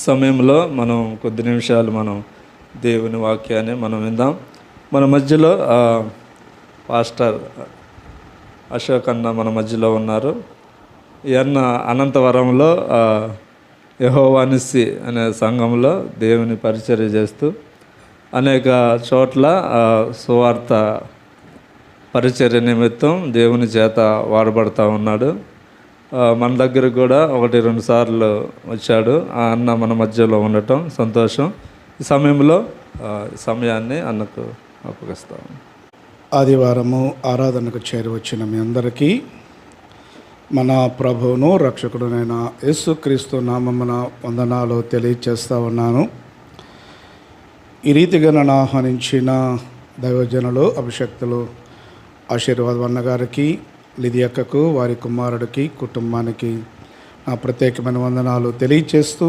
సమయంలో మనం కొద్ది నిమిషాలు మనం దేవుని వాక్యాన్ని మనం విందాం. మన మధ్యలో పాస్టర్ అశోక్ అన్న మన మధ్యలో ఉన్నారు. ఈ అన్న అనంతవరంలో యెహోవా నిస్సి అనే సంఘంలో దేవుని పరిచర్య చేస్తూ అనేక చోట్ల సువార్త పరిచర్య నిమిత్తం దేవుని చేత వాడబడతా ఉన్నాడు. మన దగ్గర కూడా 1-2 సార్లు వచ్చాడు. ఆ అన్న మన మధ్యలో ఉండటం సంతోషం. ఈ సమయంలో సమయాన్ని అన్నకు అప్పగిస్తాము. ఆదివారము ఆరాధనకు చేరి వచ్చిన మీ అందరికీ మన ప్రభువును రక్షకుడునైన యేసుక్రీస్తు నామమున వందనాలు తెలియచేస్తూ ఉన్నాను. ఈ రీతిగా నన్ను ఆహ్వానించిన దైవజనులు, అభిషక్తులు ఆశీర్వాదం గారికి, లిదియక్కకు, వారి కుమారుడికి, కుటుంబానికి నా ప్రత్యేకమైన వందనాలు తెలియచేస్తూ,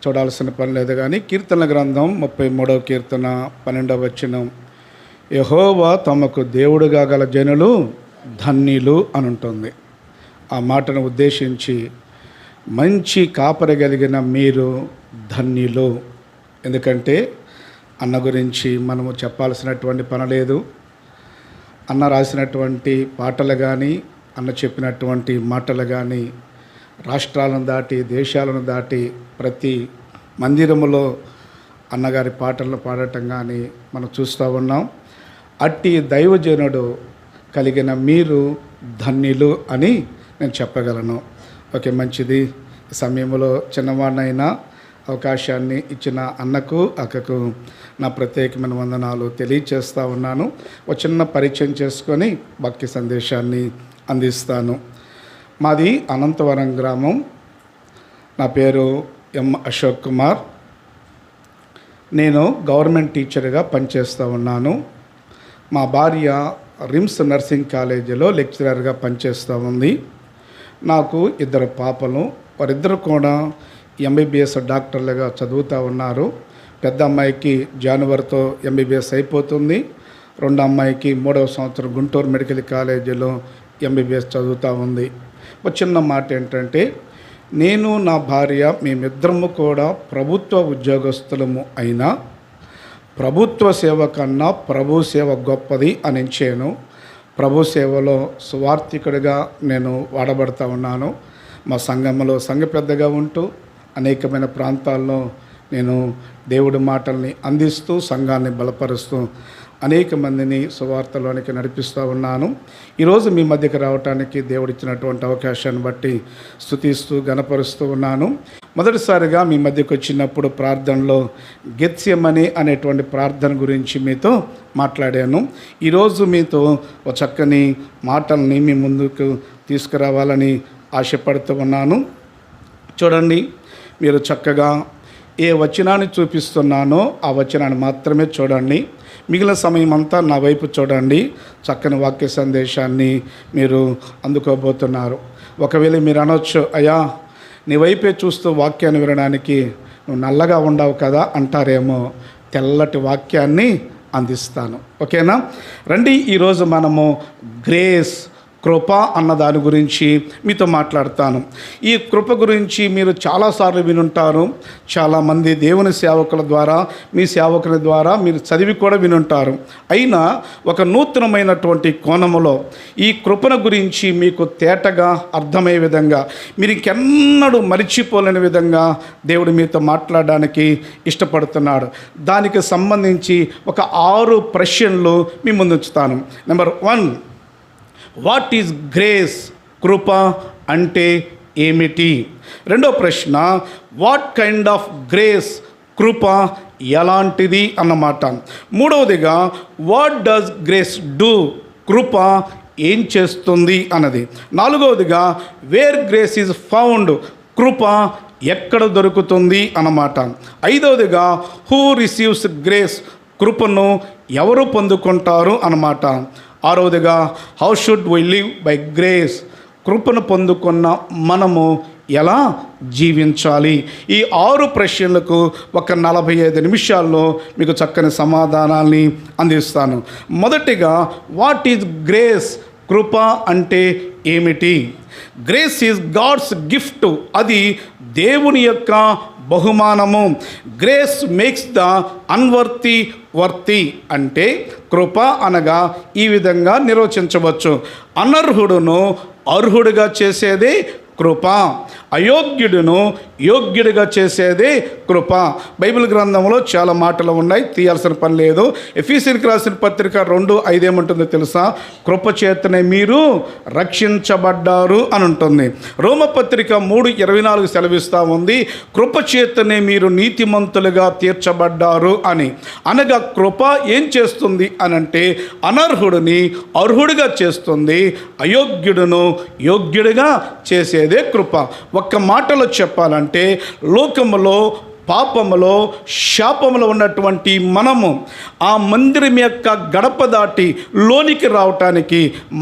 చూడాల్సిన పని లేదు కానీ కీర్తన గ్రంథం 33వ కీర్తన 12వ వచనం, యెహోవా తమకు దేవుడుగా గల జనులు ధన్యులు అని ఉంటుంది. ఆ మాటను ఉద్దేశించి మంచి కాపరి కలిగిన మీరు ధన్యులు. ఎందుకంటే అన్న గురించి మనము చెప్పాల్సినటువంటి పని లేదు. అన్న రాసినటువంటి పాటలు కానీ, అన్న చెప్పినటువంటి మాటలు కానీ రాష్ట్రాలను దాటి, దేశాలను దాటి ప్రతి మందిరములో అన్నగారి పాటలను పాడటం కానీ మనం చూస్తూ ఉన్నాం. అట్టి దైవజనుడు కలిగిన మీరు ధన్యులు అని నేను చెప్పగలను. ఓకే, మంచిది. ఈ సమయంలో చిన్నవాడినైనా అవకాశాన్ని ఇచ్చిన అన్నకు, అక్కకు నా ప్రత్యేకమైన వందనాలు తెలియచేస్తూ ఉన్నాను. ఒక చిన్న పరిచయం చేసుకొని భక్తి సందేశాన్ని అందిస్తాను. మాది అనంతవరం గ్రామం. నా పేరు ఎం అశోక్ కుమార్. నేను గవర్నమెంట్ టీచర్గా పనిచేస్తూ ఉన్నాను. మా భార్య రిమ్స్ నర్సింగ్ కాలేజీలో లెక్చరర్గా పనిచేస్తూ ఉంది. నాకు 2 పాపలు. వారిద్దరు కూడా ఎంబీబీఎస్ డాక్టర్లుగా చదువుతూ ఉన్నారు. పెద్ద అమ్మాయికి జనవరితో ఎంబీబీఎస్ అయిపోతుంది. 2వ అమ్మాయికి 3వ సంవత్సరం గుంటూరు మెడికల్ కాలేజీలో ఎంబీబీఎస్ చదువుతూ ఉంది. ఒక చిన్న మాట ఏంటంటే, నేను నా భార్య మేమిద్దరము కూడా ప్రభుత్వ ఉద్యోగస్తులము అయినా ప్రభుత్వ సేవ కన్నా ప్రభు సేవ గొప్పది అని ఎంచాను. ప్రభు సేవలో సువార్థికుడిగా నేను వాడబడతా ఉన్నాను. మా సంఘంలో సంఘ పెద్దగా ఉంటూ అనేకమైన ప్రాంతాల్లో నేను దేవుడి మాటల్ని అందిస్తూ, సంఘాన్ని బలపరుస్తూ అనేక మందిని సువార్తలోనికి నడిపిస్తూ ఉన్నాను. ఈరోజు మీ మధ్యకి రావడానికి దేవుడిచ్చినటువంటి అవకాశాన్ని బట్టి స్తుతిస్తూ గణపరుస్తూ ఉన్నాను. మొదటిసారిగా మీ మధ్యకు వచ్చినప్పుడు ప్రార్థనలో గెత్సెమనే అనేటువంటి ప్రార్థన గురించి మీతో మాట్లాడాను. ఈరోజు మీతో ఒక చక్కని మాటల్ని మీ ముందుకు తీసుకురావాలని ఆశపడుతూ ఉన్నాను. చూడండి, మీరు చక్కగా ఏ వచనాన్ని చూపిస్తున్నానో ఆ వచనాన్ని మాత్రమే చూడండి. మిగిలిన సమయం అంతా నా వైపు చూడండి. చక్కని వాక్య సందేశాన్ని మీరు అందుకోబోతున్నారు. ఒకవేళ మీరు అనొచ్చు, అయ్యా నీ వైపే చూస్తూ వాక్యాన్ని వినడానికి నువ్వు నల్లగా ఉండవు కదా అంటారేమో. తెల్లటి వాక్యాన్ని అందిస్తాను. ఓకేనా? రండి, ఈరోజు మనము గ్రేస్, కృప అన్న దాని గురించి మీతో మాట్లాడతాను. ఈ కృప గురించి మీరు చాలాసార్లు వినుంటారు. చాలామంది దేవుని సేవకుల ద్వారా, మీ సేవకుల ద్వారా మీరు చదివి కూడా వినుంటారు. అయినా ఒక నూతనమైనటువంటి కోణములో ఈ కృపను గురించి మీకు తేటగా అర్థమయ్యే విధంగా, మీరు ఇంకెన్నడూ మరిచిపోలేని విధంగా దేవుడు మీతో మాట్లాడడానికి ఇష్టపడుతున్నాడు. దానికి సంబంధించి ఒక 6 ప్రశ్నలు మీ ముందు ఉంచుతాను. Number 1, what is grace? కృప అంటే ఏమిటి? 2వ ప్రశ్న, వాట్ కైండ్ ఆఫ్ గ్రేస్? కృప ఎలాంటిది అన్నమాట. 3వదిగా, వాట్ డస్ గ్రేస్ డూ? కృప ఏం చేస్తుంది అన్నది. 4వదిగా, వేర్ గ్రేస్ ఈజ్ ఫౌండ్? కృప ఎక్కడ దొరుకుతుంది అన్నమాట. 5వదిగా, హూ రిసీవ్స్ గ్రేస్? కృపను ఎవరు పొందుకుంటారు అన్నమాట. 6వదిగా, how should we live by grace? కృపను పొందుకున్న మనము ఎలా జీవించాలి? ఈ 6 ప్రశ్నలకు ఒక 45 నిమిషాల్లో మీకు చక్కని సమాధానాల్ని అందిస్తాను. మొదటిగా, వాట్ ఈజ్ గ్రేస్? కృప అంటే ఏమిటి? Grace is God's gift. అది దేవుని యొక్క బహుమానము. Grace makes the unworthy worthy అంటే కృప అనగా ఈ విధంగా నిర్వచించవచ్చు. అనర్హుడును అర్హుడిగా చేసేది కృప, అయోగ్యుడును యోగ్యుడిగా చేసేది కృప. బైబిల్ గ్రంథంలో చాలా మాటలు ఉన్నాయి, తీయాల్సిన పని లేదు. ఎఫీసీయులకు రాసిన పత్రిక 2:5 ఏముంటుందో తెలుసా? కృప చేతనే మీరు రక్షించబడ్డారు అని ఉంటుంది. రోమపత్రిక 3:24 సెలవిస్తూ ఉంది, కృప చేతనే మీరు నీతిమంతులుగా తీర్చబడ్డారు అని. అనగా కృప ఏం చేస్తుంది అనంటే అనర్హుడిని అర్హుడిగా చేస్తుంది, అయోగ్యుడును యోగ్యుడిగా చేసేదే కృప. ఒక్క మాటలో చెప్పాలంటే లోకములో పాపములో శాపములో ఉన్నటువంటి మనము ఆ మందిరం యొక్క గడప దాటి లోనికి రావటానికి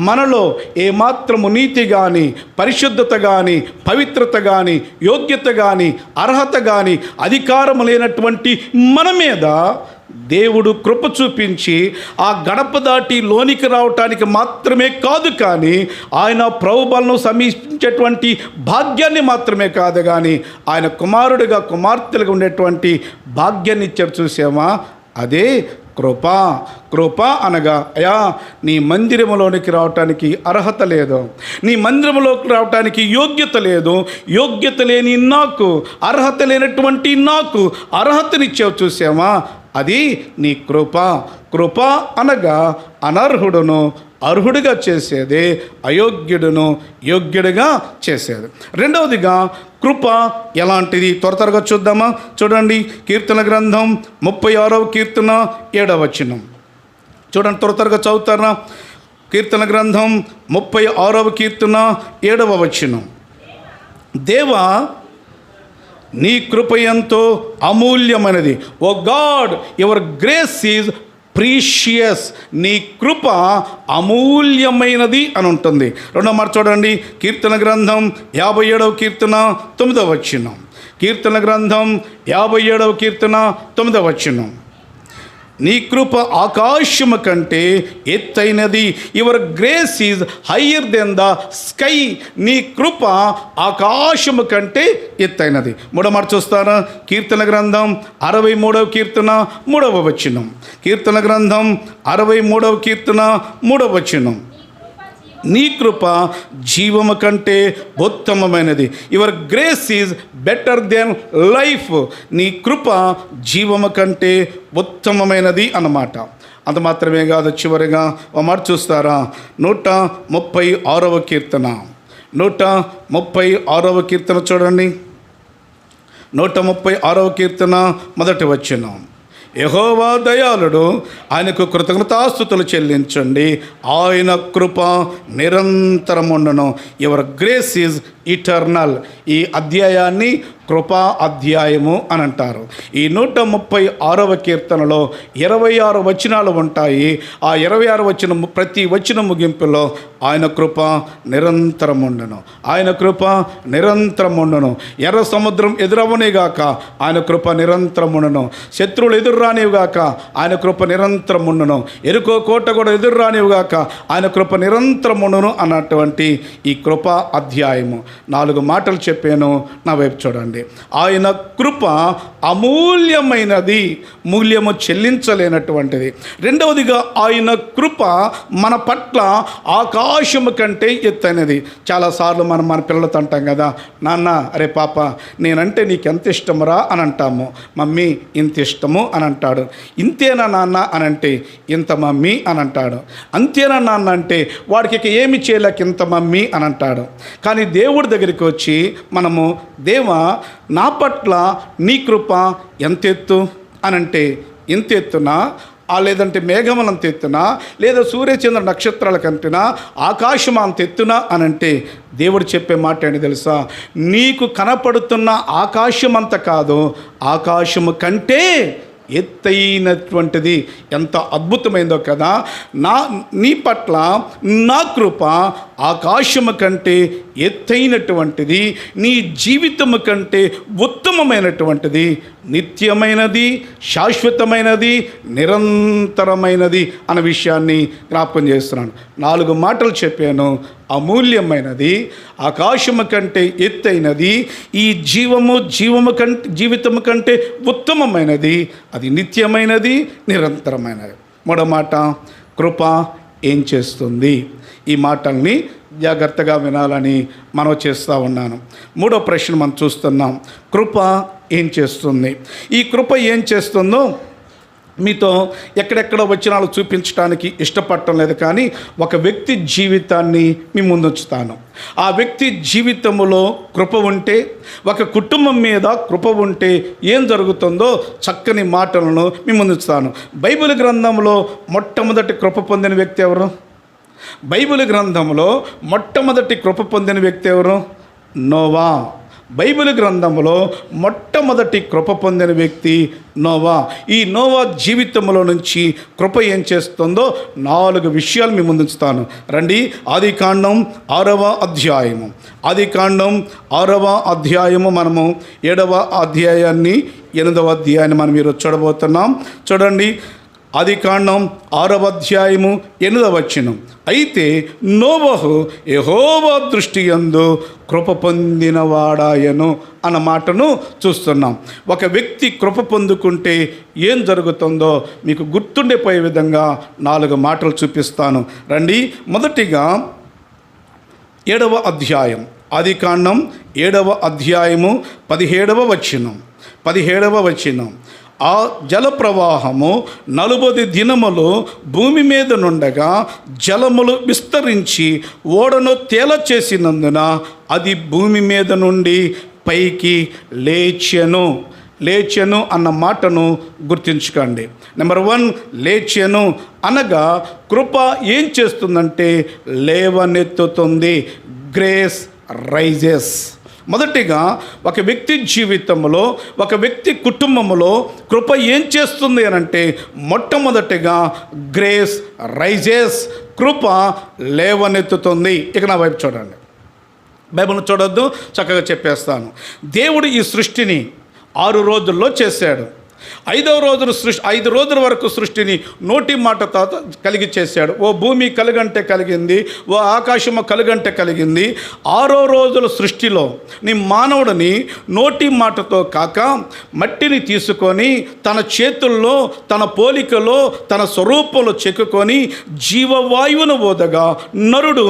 మనలో ఏమాత్రము నీతి కానీ, పరిశుద్ధత కానీ, పవిత్రత కానీ, యోగ్యత కానీ, అర్హత కానీ, అధికారం లేనటువంటి మన మీద దేవుడు కృప చూపించి ఆ గడప దాటి లోనికి రావటానికి మాత్రమే కాదు, కానీ ఆయన ప్రభువులను సమీపించేటువంటి భాగ్యాన్ని మాత్రమే కాదు, కానీ ఆయన కుమారుడిగా కుమార్తెలుగా ఉండేటువంటి భాగ్యాన్ని ఇచ్చారు. చూసామా? అదే కృప. కృప అనగా అయా నీ మందిరములోనికి రావటానికి అర్హత లేదు, నీ మందిరములోకి రావటానికి యోగ్యత లేదు, యోగ్యత లేని నాకు, అర్హత లేనటువంటి నాకు అర్హతనిచ్చావు. చూసామా? అది నీ కృప. కృప అనగా అనర్హుడును అర్హుడిగా చేసేది, అయోగ్యుడును యోగ్యుడిగా చేసేది. రెండవదిగా కృప ఎలాంటిది త్వరగా చూద్దామా? చూడండి, కీర్తన గ్రంథం 36వ కీర్తన 7వ వచనం చూడండి, త్వరగా చదువుతారా? కీర్తన గ్రంథం 36వ కీర్తన 7వ వచనం, దేవా నీ కృప ఎంతో అమూల్యమైనది. Oh God, your grace is precious. నీ కృప అమూల్యమైనది అని ఉంటుంది. రెండో మాట చూడండి, కీర్తన గ్రంథం 57వ కీర్తన 9వ వచనం. కీర్తన గ్రంథం 57వ కీర్తన 9వ వచనం, నీ కృప ఆకాశము కంటే ఎత్తైనది. Your grace is higher than the sky. నీ కృప ఆకాశము కంటే ఎత్తైనది. మూడో మాట చూస్తారా? కీర్తన గ్రంథం 63వ కీర్తన 3వ వచనం. కీర్తన గ్రంథం 63వ కీర్తన 3వ వచనం, నీ కృప జీవము కంటే ఉత్తమమైనది. Your grace is better than life. నీ కృప జీవము కంటే ఉత్తమమైనది అన్నమాట. అంత మాత్రమే కాదు, చివరిగా ఒక మాట చూస్తారా? 136వ కీర్తన 136వ కీర్తన చూడండి. 136వ కీర్తన 1వ వచనం, యెహోవా దయాళుడు, ఆయనకు కృతజ్ఞతాస్తుతులు చెల్లించండి, ఆయన కృప నిరంతరముండును. Your grace is eternal. ఈ అధ్యాయాన్ని కృపా అధ్యాయము అని అంటారు. ఈ 136వ కీర్తనలో 26 వచనాలు ఉంటాయి. ఆ 26 వచనం, ప్రతి వచనం ముగింపులో ఆయన కృప నిరంతరముండును, ఆయన కృప నిరంతరముండును. ఎర్ర సముద్రం ఎదురవనేగాక ఆయన కృప నిరంతరముండును. శత్రువులు ఎదుర్రానివిగాక ఆయన కృప నిరంతరముండును. ఎరుకో కోట కూడా ఎదుర్రానివిగాక ఆయన కృప నిరంతరముండును అన్నటువంటి ఈ కృపా అధ్యాయము. 4 మాటలు చెప్పాను, నా వైపు చూడండి. ఆయన కృప అమూల్యమైనది, మూల్యము చెల్లించలేనటువంటిది. రెండవదిగా ఆయన కృప మన పట్ల ఆకాశము కంటే ఎత్తైనది. చాలాసార్లు మనం మన పిల్లలతో అంటాం కదా, నాన్న అరే పాప నేనంటే నీకు ఎంత ఇష్టమురా అని అంటాము. మమ్మీ ఇంత ఇష్టము అని అంటాడు. ఇంతేనా నాన్న అని అంటే ఇంత మమ్మీ అని అంటాడు. అంతేనా నాన్న అంటే వాడికి ఇక ఏమి చేయలేక ఇంత మమ్మీ అని అంటాడు. కానీ దేవుడి దగ్గరికి వచ్చి మనము, దేవా నా పట్ల నీ కృప ఎంత ఎత్తు అని అంటే ఇంత ఎత్తునా, లేదంటే మేఘములు అంత ఎత్తునా, లేదా సూర్యచంద్ర నక్షత్రాల కంటేనా, ఆకాశం అంత ఎత్తునా అని అంటే దేవుడు చెప్పే మాట ఏంటి తెలుసా? నీకు కనపడుతున్న ఆకాశం అంత కాదు, ఆకాశము కంటే ఎత్తైనటువంటిది. ఎంత అద్భుతమైందో కదా. నీ పట్ల నా కృప ఆకాశము కంటే ఎత్తైనటువంటిది, నీ జీవితము కంటే ఉత్తమమైనటువంటిది, నిత్యమైనది, శాశ్వతమైనది, నిరంతరమైనది అన్న విషయాన్ని జ్ఞాపకం చేస్తున్నాను. 4 మాటలు చెప్పాను. అమూల్యమైనది, ఆకాశము కంటే ఎత్తైనది, ఈ జీవితము కంటే ఉత్తమమైనది, అది నిత్యమైనది, నిరంతరమైనది. మూడో మాట, కృప ఏం చేస్తుంది? ఈ మాటల్ని జాగ్రత్తగా వినాలని మనవి చేస్తూ ఉన్నాను. మూడో ప్రశ్న మనం చూస్తున్నాం, కృప ఏం చేస్తుంది? ఈ కృప ఏం చేస్తుందో మీతో ఎక్కడెక్కడ వచనాలు చూపించడానికి ఇష్టపడటం లేదు, కానీ ఒక వ్యక్తి జీవితాన్ని మీ ముందుంచుతాను. ఆ వ్యక్తి జీవితంలో కృప ఉంటే, ఒక కుటుంబం మీద కృప ఉంటే ఏం జరుగుతుందో చక్కని మాటలను మీ ముందుంచుతాను. బైబిల్ గ్రంథంలో మొట్టమొదటి కృప పొందిన వ్యక్తి ఎవరు? బైబిల్ గ్రంథంలో మొట్టమొదటి కృప పొందిన వ్యక్తి ఎవరు? నోవా. బైబిల్ గ్రంథంలో మొట్టమొదటి కృప పొందిన వ్యక్తి నోవా. ఈ నోవా జీవితంలో నుంచి కృప ఏం చేస్తుందో 4 విషయాలు మీ ముందుంచుతాను. రండి, ఆదికాండం 6వ అధ్యాయము. ఆదికాండం 6వ అధ్యాయము, మనము 7వ అధ్యాయాన్ని 8వ అధ్యాయాన్ని మనం ఈరోజు చూడబోతున్నాం. చూడండి, ఆదికాండం 6వ అధ్యాయము 8వ వచనం. అయితే నోవహు యెహోవా దృష్టి యందు కృప పొందినవాడాయను అన్న మాటను చూస్తున్నాం. ఒక వ్యక్తి కృప పొందుకుంటే ఏం జరుగుతుందో మీకు గుర్తుండిపోయే విధంగా 4 మాటలు చూపిస్తాను. రండి, మొదటిగా 7వ అధ్యాయం, ఆదికాండం 7వ అధ్యాయము 17వ వచనం. 17వ వచనం. ఆ జల ప్రవాహము 40 దినములు భూమి మీద నుండగా జలములు విస్తరించి ఓడను తేల చేసినందున అది భూమి మీద నుండి పైకి లేచెను. లేచెను అన్న మాటను గుర్తుంచుకోండి. నెంబర్ 1, లేచెను అనగా కృప ఏం చేస్తుందంటే లేవనెత్తుతుంది. Grace rises. మొదటిగా ఒక వ్యక్తి జీవితంలో, ఒక వ్యక్తి కుటుంబంలో కృప ఏం చేస్తుంది అని అంటే, మొట్టమొదటిగా గ్రేస్ రైజెస్, కృప లేవనెత్తుతుంది. ఇక నా వైపు చూడండి, బైబిల్ని చూడొద్దు, చక్కగా చెప్పేస్తాను. దేవుడు ఈ సృష్టిని 6 రోజుల్లో చేశాడు. 5వ రోజున 5 రోజుల వరకు సృష్టిని నోటి మాట తాత కలిగి చేశాడు. ఓ భూమి కలుగంటే కలిగింది, ఓ ఆకాశము కలుగంటే కలిగింది. 6వ రోజుల సృష్టిలో నీ మానవుడిని నోటి మాటతో కాక మట్టిని తీసుకొని తన చేతుల్లో, తన పోలికలో, తన స్వరూపంలో చెక్కుకొని జీవవాయువును ఓదగా నరుడు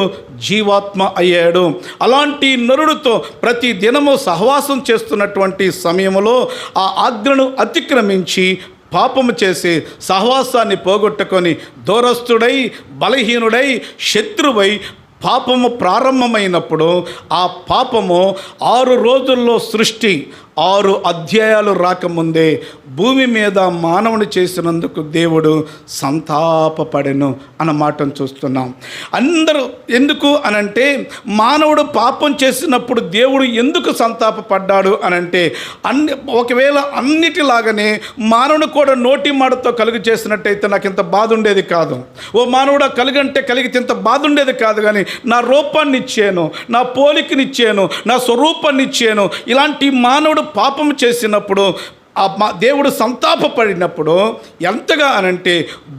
జీవాత్మ అయ్యాడు. అలాంటి నరుడితో ప్రతి దినము సహవాసం చేస్తున్నటువంటి సమయంలో ఆ ఆజ్ఞను అతిక్రమించి పాపము చేసి సహవాసాన్ని పోగొట్టుకొని దూరస్థుడై, బలహీనుడై, శత్రువై పాపము ప్రారంభమైనప్పుడు ఆ పాపము 6 రోజుల్లో సృష్టి 6 అధ్యాయాలు రాకముందే భూమి మీద మానవుని చేసినందుకు దేవుడు సంతాపపడెను అన్న మాటను చూస్తున్నాం. అందరూ ఎందుకు అనంటే, మానవుడు పాపం చేసినప్పుడు దేవుడు ఎందుకు సంతాపపడ్డాడు అనంటే, ఒకవేళ అన్నిటిలాగానే మానవుడు కూడా నోటి మాటతో కలుగు చేసినట్టయితే నాకు ఇంత బాధ ఉండేది కాదు. ఓ మానవుడు కలిగంటే కలిగితే ఇంత బాధ ఉండేది కాదు. కానీ నా రూపాన్ని ఇచ్చాను, నా పోలికనిచ్చాను, నా స్వరూపాన్ని ఇచ్చాను. ఇలాంటి మానవుడు పాపం చేసినప్పుడు దేవుడు సంతాపపడినప్పుడు ఎంతగా అనంటే,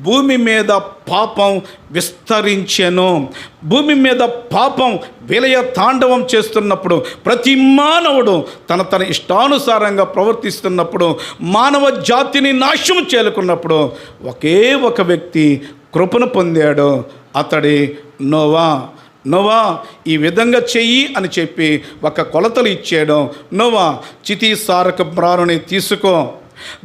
భూమి మీద పాపం విస్తరించెను. భూమి మీద పాపం విలయ తాండవం చేస్తున్నప్పుడు, ప్రతి మానవుడు తన ఇష్టానుసారంగా ప్రవర్తిస్తున్నప్పుడు, మానవ జాతిని నాశనం చేలుకున్నప్పుడు ఒకే ఒక వ్యక్తి కృపను పొందాడు. అతడి నోవా. నోవా ఈ విధంగా చెయ్యి అని చెప్పి ఒక కొలతలు ఇచ్చాడు. నోవా, చితిసారక మ్రానుని తీసుకో,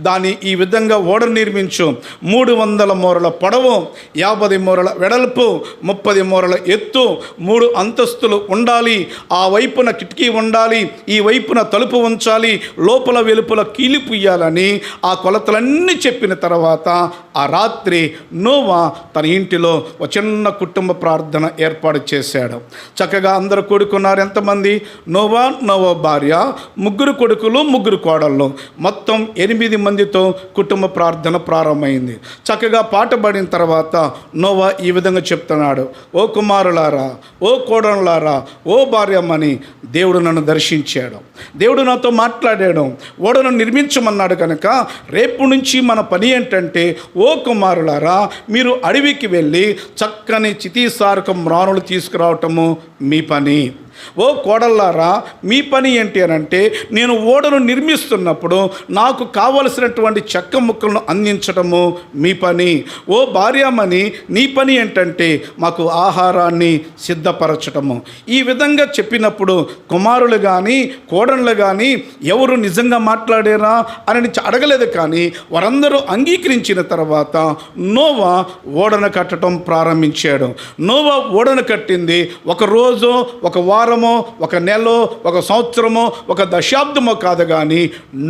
దాన్ని ఈ విధంగా ఓడ నిర్మించు. 300 మూరల పొడవు, 50 మూరల వెడల్పు, 30 మూరల ఎత్తు, 3 అంతస్తులు ఉండాలి. ఆ వైపున కిటికీ ఉండాలి, ఈ వైపున తలుపు ఉంచాలి, లోపల వెలుపల కీలి పుయ్యాలని ఆ కొలతలన్నీ చెప్పిన తర్వాత ఆ రాత్రి నోవా తన ఇంటిలో ఒక చిన్న కుటుంబ ప్రార్థన ఏర్పాటు చేశాడు. చక్కగా అందరూ కూడుకున్నారు. ఎంతమంది? నోవా, నోవా భార్య, 3 కొడుకులు, 3 కోడళ్ళు, మొత్తం 8 8 మందితో కుటుంబ ప్రార్థన ప్రారంభమైంది. చక్కగా పాట పాడిన తర్వాత నోవా ఈ విధంగా చెప్తున్నాడు, ఓ కుమారులారా, ఓ కోడనులారా, ఓ భార్యమ్మని దేవుడు నన్ను దర్శించాడు, దేవుడు నాతో మాట్లాడాడు, ఓడను నిర్మించమన్నాడు. కనుక రేపు నుంచి మన పని ఏంటంటే, ఓ కుమారులారా, మీరు అడవికి వెళ్ళి చక్కని చితీసారకం మ్రాణులు తీసుకురావటము మీ పని. ఓ కోడళ్ళారా, మీ పని ఏంటి అని అంటే, నేను ఓడను నిర్మిస్తున్నప్పుడు నాకు కావలసినటువంటి చెక్క ముక్కలను అందించటము మీ పని. ఓ భార్యామణి, నీ పని ఏంటంటే మాకు ఆహారాన్ని సిద్ధపరచటము. ఈ విధంగా చెప్పినప్పుడు కుమారులు కానీ కోడళ్ళు కానీ ఎవరు నిజంగా మాట్లాడారా అని అడగలేదు. కానీ వారందరూ అంగీకరించిన తర్వాత నోవా ఓడను కట్టడం ప్రారంభించాడు. నోవా ఓడను కట్టింది ఒక రోజు, ఒక వారమో, ఒక నెలో, ఒక సంవత్సరమో, ఒక దశాబ్దమో కాదు, కానీ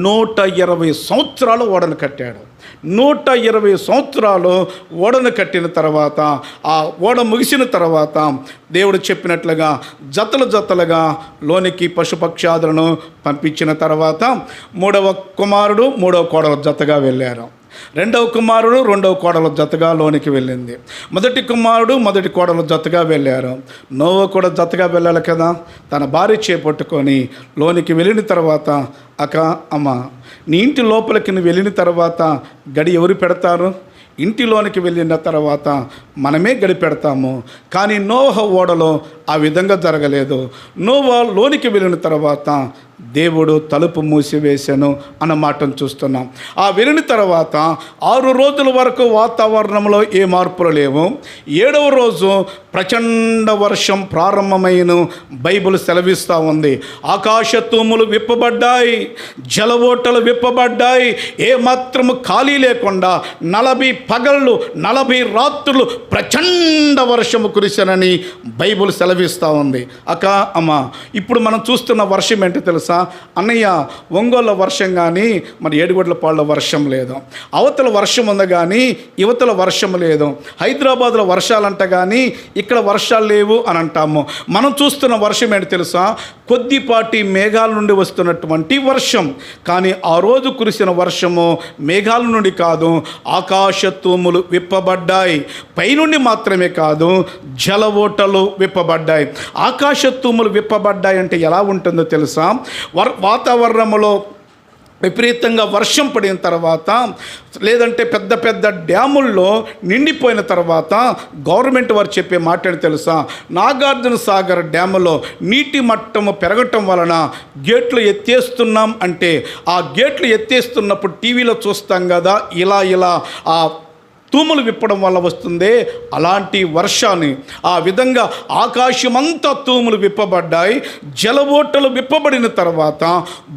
120 సంవత్సరాలు ఓడను కట్టాడు. 120 సంవత్సరాలు ఓడను కట్టిన తర్వాత, ఆ ఓడ ముగిసిన తర్వాత దేవుడు చెప్పినట్లుగా జతలు జతలుగా లోనికి పశుపక్షాదులను పంపించిన తర్వాత 3వ కుమారుడు 3వ కోడలు జతగా వెళ్ళారు. 2వ కుమారుడు 2వ కోడలు జతగా లోనికి వెళ్ళింది. 1టి కుమారుడు 1టి కోడలు జతగా వెళ్ళారు. నోవా కూడా జతగా వెళ్ళాలి కదా. తన భార్య చేపట్టుకొని లోనికి వెళ్ళిన తర్వాత, అమ్మ, నీ ఇంటి లోపలికి నువ్వు వెళ్ళిన తర్వాత గడి ఎవరు పెడతారు? ఇంటిలోనికి వెళ్ళిన తర్వాత మనమే గడి పెడతాము. కానీ నోవా ఓడలో ఆ విధంగా జరగలేదు. నోవా లోనికి వెళ్ళిన తర్వాత దేవుడు తలుపు మూసివేశాను అన్న మాటను చూస్తున్నాం. ఆ వెళ్ళిన తర్వాత 6 రోజుల వరకు వాతావరణంలో ఏ మార్పులు లేవు. 7వ రోజు ప్రచండ వర్షం ప్రారంభమైన బైబిల్ సెలవిస్తూ ఉంది. ఆకాశ తూములు విప్పబడ్డాయి, జలవోటలు విప్పబడ్డాయి. ఏ మాత్రము ఖాళీ లేకుండా 40 పగళ్ళు 40 రాత్రులు ప్రచండ వర్షము కురిసెనని బైబిల్ సెలవిస్తూ ఉంది. అమ్మ, ఇప్పుడు మనం చూస్తున్న వర్షం ఏంటో తెలుసా? అన్నయ్య, ఒంగోలు వర్షం కానీ మరి ఏడుగొడ్లపాడులో వర్షం లేదు. అవతల వర్షం ఉంది కానీ యువతల వర్షం లేదు. హైదరాబాద్లో వర్షాలంట కానీ ఇక్కడ వర్షాలు లేవు అని అంటాము. మనం చూస్తున్న వర్షం ఏంటి తెలుసా? కొద్దిపాటి మేఘాల నుండి వస్తున్నటువంటి వర్షం. కానీ ఆ రోజు కురిసిన వర్షము మేఘాల నుండి కాదు, ఆకాశ తూములు విప్పబడ్డాయి. పైనుండి మాత్రమే కాదు, జలవోటలు విప్పబడ్డాయి. ఆకాశ తూములు విప్పబడ్డాయి అంటే ఎలా ఉంటుందో తెలుసా? వాతావరణంలో విపరీతంగా వర్షం పడిన తర్వాత, లేదంటే పెద్ద పెద్ద డ్యాముల్లో నిండిపోయిన తర్వాత గవర్నమెంట్ వారు చెప్పే మాట ఏంటి తెలుసా? నాగార్జున సాగర్ డ్యాములో నీటి మట్టము పెరగటం వలన గేట్లు ఎత్తేస్తున్నాం అంటే, ఆ గేట్లు ఎత్తేస్తున్నప్పుడు టీవీలో చూస్తాం కదా, ఇలా ఆ తూములు విప్పడం వల్ల వస్తుందే అలాంటి వర్షాన్ని, ఆ విధంగా ఆకాశమంతా తూములు విప్పబడ్డాయి. జలవోటలు విప్పబడిన తర్వాత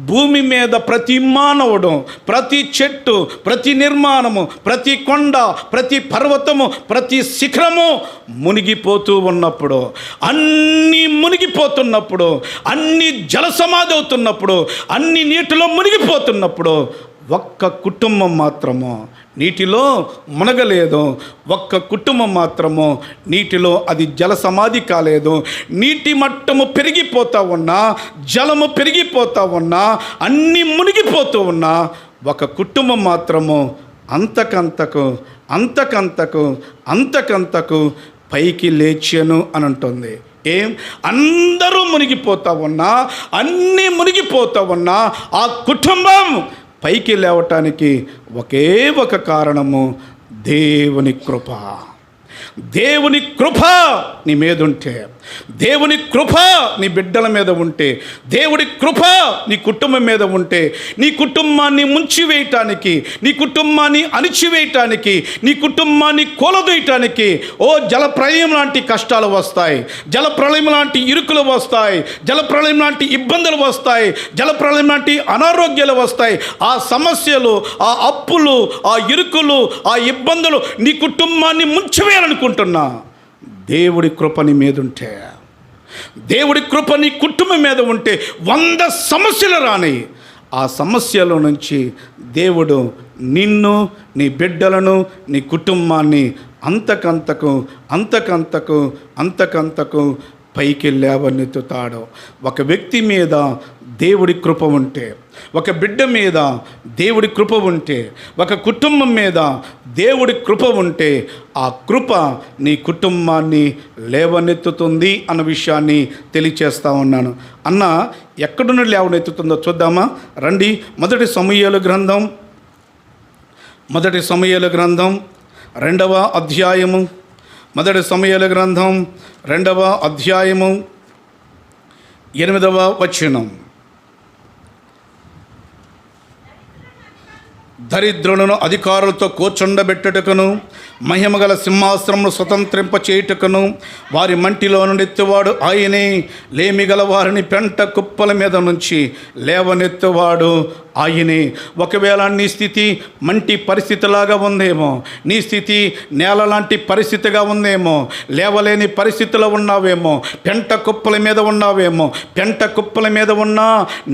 భూమి మీద ప్రతి మానవుడు, ప్రతి చెట్టు, ప్రతి నిర్మాణము, ప్రతి కొండ, ప్రతి పర్వతము, ప్రతి శిఖరము మునిగిపోతూ ఉన్నప్పుడు, అన్నీ మునిగిపోతున్నప్పుడు, అన్ని జల సమాధి అవుతున్నప్పుడు, అన్ని నీటిలో మునిగిపోతున్నప్పుడు ఒక్క కుటుంబం మాత్రము నీటిలో మునగలేదు. ఒక్క కుటుంబం మాత్రము నీటిలో అది జల సమాధి కాలేదు. నీటి మట్టము పెరిగిపోతూ ఉన్నా, జలము పెరిగిపోతూ ఉన్నా, అన్నీ మునిగిపోతూ ఉన్నా, ఒక కుటుంబం మాత్రము అంతకంతకు పైకి లేచాను అని అంటుంది. అందరూ మునిగిపోతూ ఉన్నా, అన్నీ మునిగిపోతూ ఉన్నా, ఆ కుటుంబం పైకి లేవటానికి ఒకే ఒక కారణము, దేవుని కృప. దేవుని కృప నీ మీద ఉంటే, దేవుని కృప నీ బిడ్డల మీద ఉంటే, దేవుడి కృప నీ కుటుంబం మీద ఉంటే, నీ కుటుంబాన్ని ముంచివేయటానికి, నీ కుటుంబాన్ని అణిచివేయటానికి, నీ కుటుంబాన్ని కూలదోయటానికి జలప్రళయం లాంటి కష్టాలు వస్తాయి, జలప్రళయం లాంటి ఇరుకులు వస్తాయి, జలప్రళయం లాంటి ఇబ్బందులు వస్తాయి, జలప్రళయం లాంటి అనారోగ్యాలు వస్తాయి. ఆ సమస్యలు, ఆ అప్పులు, ఆ ఇరుకులు, ఆ ఇబ్బందులు నీ కుటుంబాన్ని ముంచివేయాలనుకుంటున్నా, దేవుడి కృప నీ మీద ఉంటే, దేవుడి కృప నీ కుటుంబం మీద ఉంటే 100 సమస్యలు రాని. ఆ సమస్యల నుంచి దేవుడు నిన్ను, నీ బిడ్డలను, నీ కుటుంబాన్ని అంతకంతకు పైకి లేవనెత్తుతాడు. ఒక వ్యక్తి మీద దేవుడి కృప ఉంటే, ఒక బిడ్డ మీద దేవుడి కృప ఉంటే, ఒక కుటుంబం మీద దేవుడి కృప ఉంటే, ఆ కృప నీ కుటుంబాన్ని లేవనెత్తుతుంది అన్న విషయాన్ని తెలియచేస్తా ఉన్నాను. అన్న ఎక్కడి నుండి లేవనెత్తుతుందో చూద్దామా రండి. మొదటి సమూయేలు గ్రంథం 2వ అధ్యాయము, మొదటి సమూయేలు గ్రంథం 2వ అధ్యాయము 8వ వచనం. దరిద్రులను అధికారులతో కూర్చుండబెట్టుటకును, మహిమగల సింహాసనమును స్వతంత్రింప చేయుటకును వారి మంటిలో నుండి ఎత్తువాడు ఆయనే. లేమిగల వారిని పెంట కుప్పల మీద నుంచి లేవనెత్తువాడు ఆయనే. ఒకవేళ నీ స్థితి మంటి పరిస్థితిలాగా ఉందేమో, నీ స్థితి నేల లాంటి పరిస్థితిగా ఉందేమో, లేవలేని పరిస్థితిలో ఉన్నావేమో, పెంట కుప్పల మీద ఉన్నావేమో, పెంట కుప్పల మీద ఉన్నా,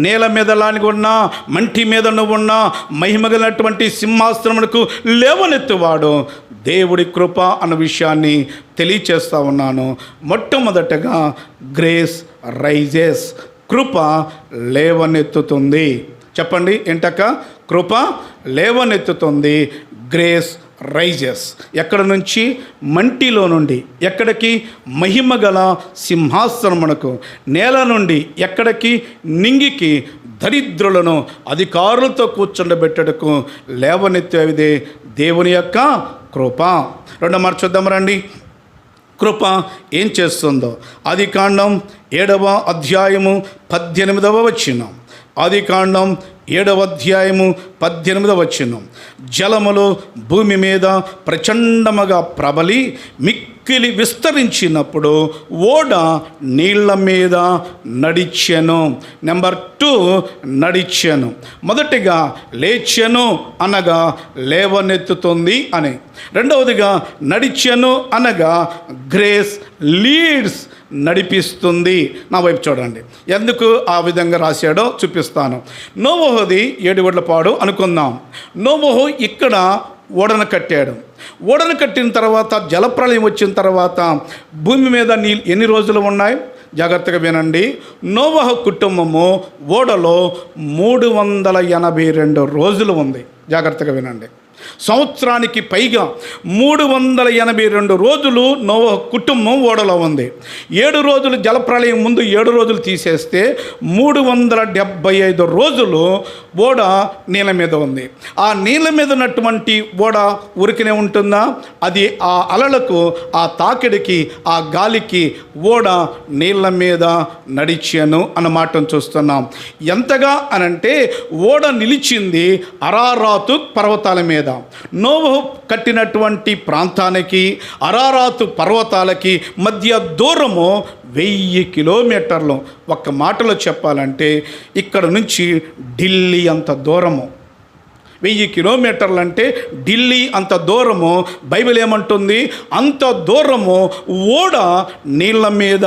నేల మీద లాని ఉన్నా, మంటి మీద నువ్వు ఉన్నా, మహిమగలటువంటి సింహాసనమునకు లేవనెత్తువాడు దేవుడి కృప అన్న విషయాన్ని తెలియచేస్తా ఉన్నాను. మొట్టమొదటగా గ్రేస్ రైజెస్, కృప లేవనెత్తుతుంది. చెప్పండి ఏంటక్క? కృప లేవనెత్తుతుంది. గ్రేస్ రైజెస్ ఎక్కడ నుంచి? మంటిలో నుండి ఎక్కడికి? మహిమగల సింహాసనమునకు. నేల నుండి ఎక్కడికి? నింగికి. దరిద్రులను అధికారులతో కూర్చుండబెట్టడకు లేవనెత్తేదే దేవుని యొక్క కృప. రెండో మాట చూద్దాం రండి. కృప ఏం చేస్తుందో. ఆదికాండం 7వ అధ్యాయము 18వ వచనం. ఆదికాండం 7వ అధ్యాయము 18వ వచనం. జలములు భూమి మీద ప్రచండముగా ప్రబలి మిక్కిలి విస్తరించినప్పుడు ఓడ నీళ్ల మీద నడిచెను. నెంబర్ 2 నడిచెను. మొదటిగా లేచెను అనగా లేవనెత్తుతుంది అని. రెండవదిగా నడిచెను అనగా గ్రేస్ లీడ్స్, నడిపిస్తుంది. నా వైపు చూడండి. ఎందుకు ఆ విధంగా రాశాడో చూపిస్తాను. నోవహుది 7 ఒడ్ల పాడు అనుకుందాం. నోవహు ఇక్కడ ఓడను కట్టాడు. ఓడను కట్టిన తర్వాత జలప్రళయం వచ్చిన తర్వాత భూమి మీద నీళ్ళు ఎన్ని రోజులు ఉన్నాయి? జాగ్రత్తగా వినండి. నోవహు కుటుంబము ఓడలో 382 రోజులు ఉంది. జాగ్రత్తగా వినండి. సంవత్సరానికి పైగా 382 రోజులు నోవహు కుటుంబం ఓడలో ఉంది. 7 రోజులు జలప్రళయం ముందు 7 రోజులు తీసేస్తే 375 రోజులు ఓడ నీళ్ళ మీద ఉంది. ఆ నీళ్ళ మీద ఉన్నటువంటి ఓడ ఉరికినే ఉంటుందా? అది ఆ అలలకు, ఆ తాకిడికి, ఆ గాలికి ఓడ నీళ్ళ మీద నడిచాను అన్న మాటను చూస్తున్నాం. ఎంతగా అనంటే ఓడ నిలిచింది అరారాతు పర్వతాల మీద. నోవహు కట్టినటువంటి ప్రాంతానికి అరారాతు పర్వతాలకి మధ్య దూరము 1000 కిలోమీటర్లు. ఒక్క మాటలో చెప్పాలంటే ఇక్కడ నుంచి ఢిల్లీ అంత దూరము. 1000 కిలోమీటర్లు అంటే ఢిల్లీ అంత దూరము. బైబిల్ ఏమంటుంది? అంత దూరము ఓడ నీళ్ళ మీద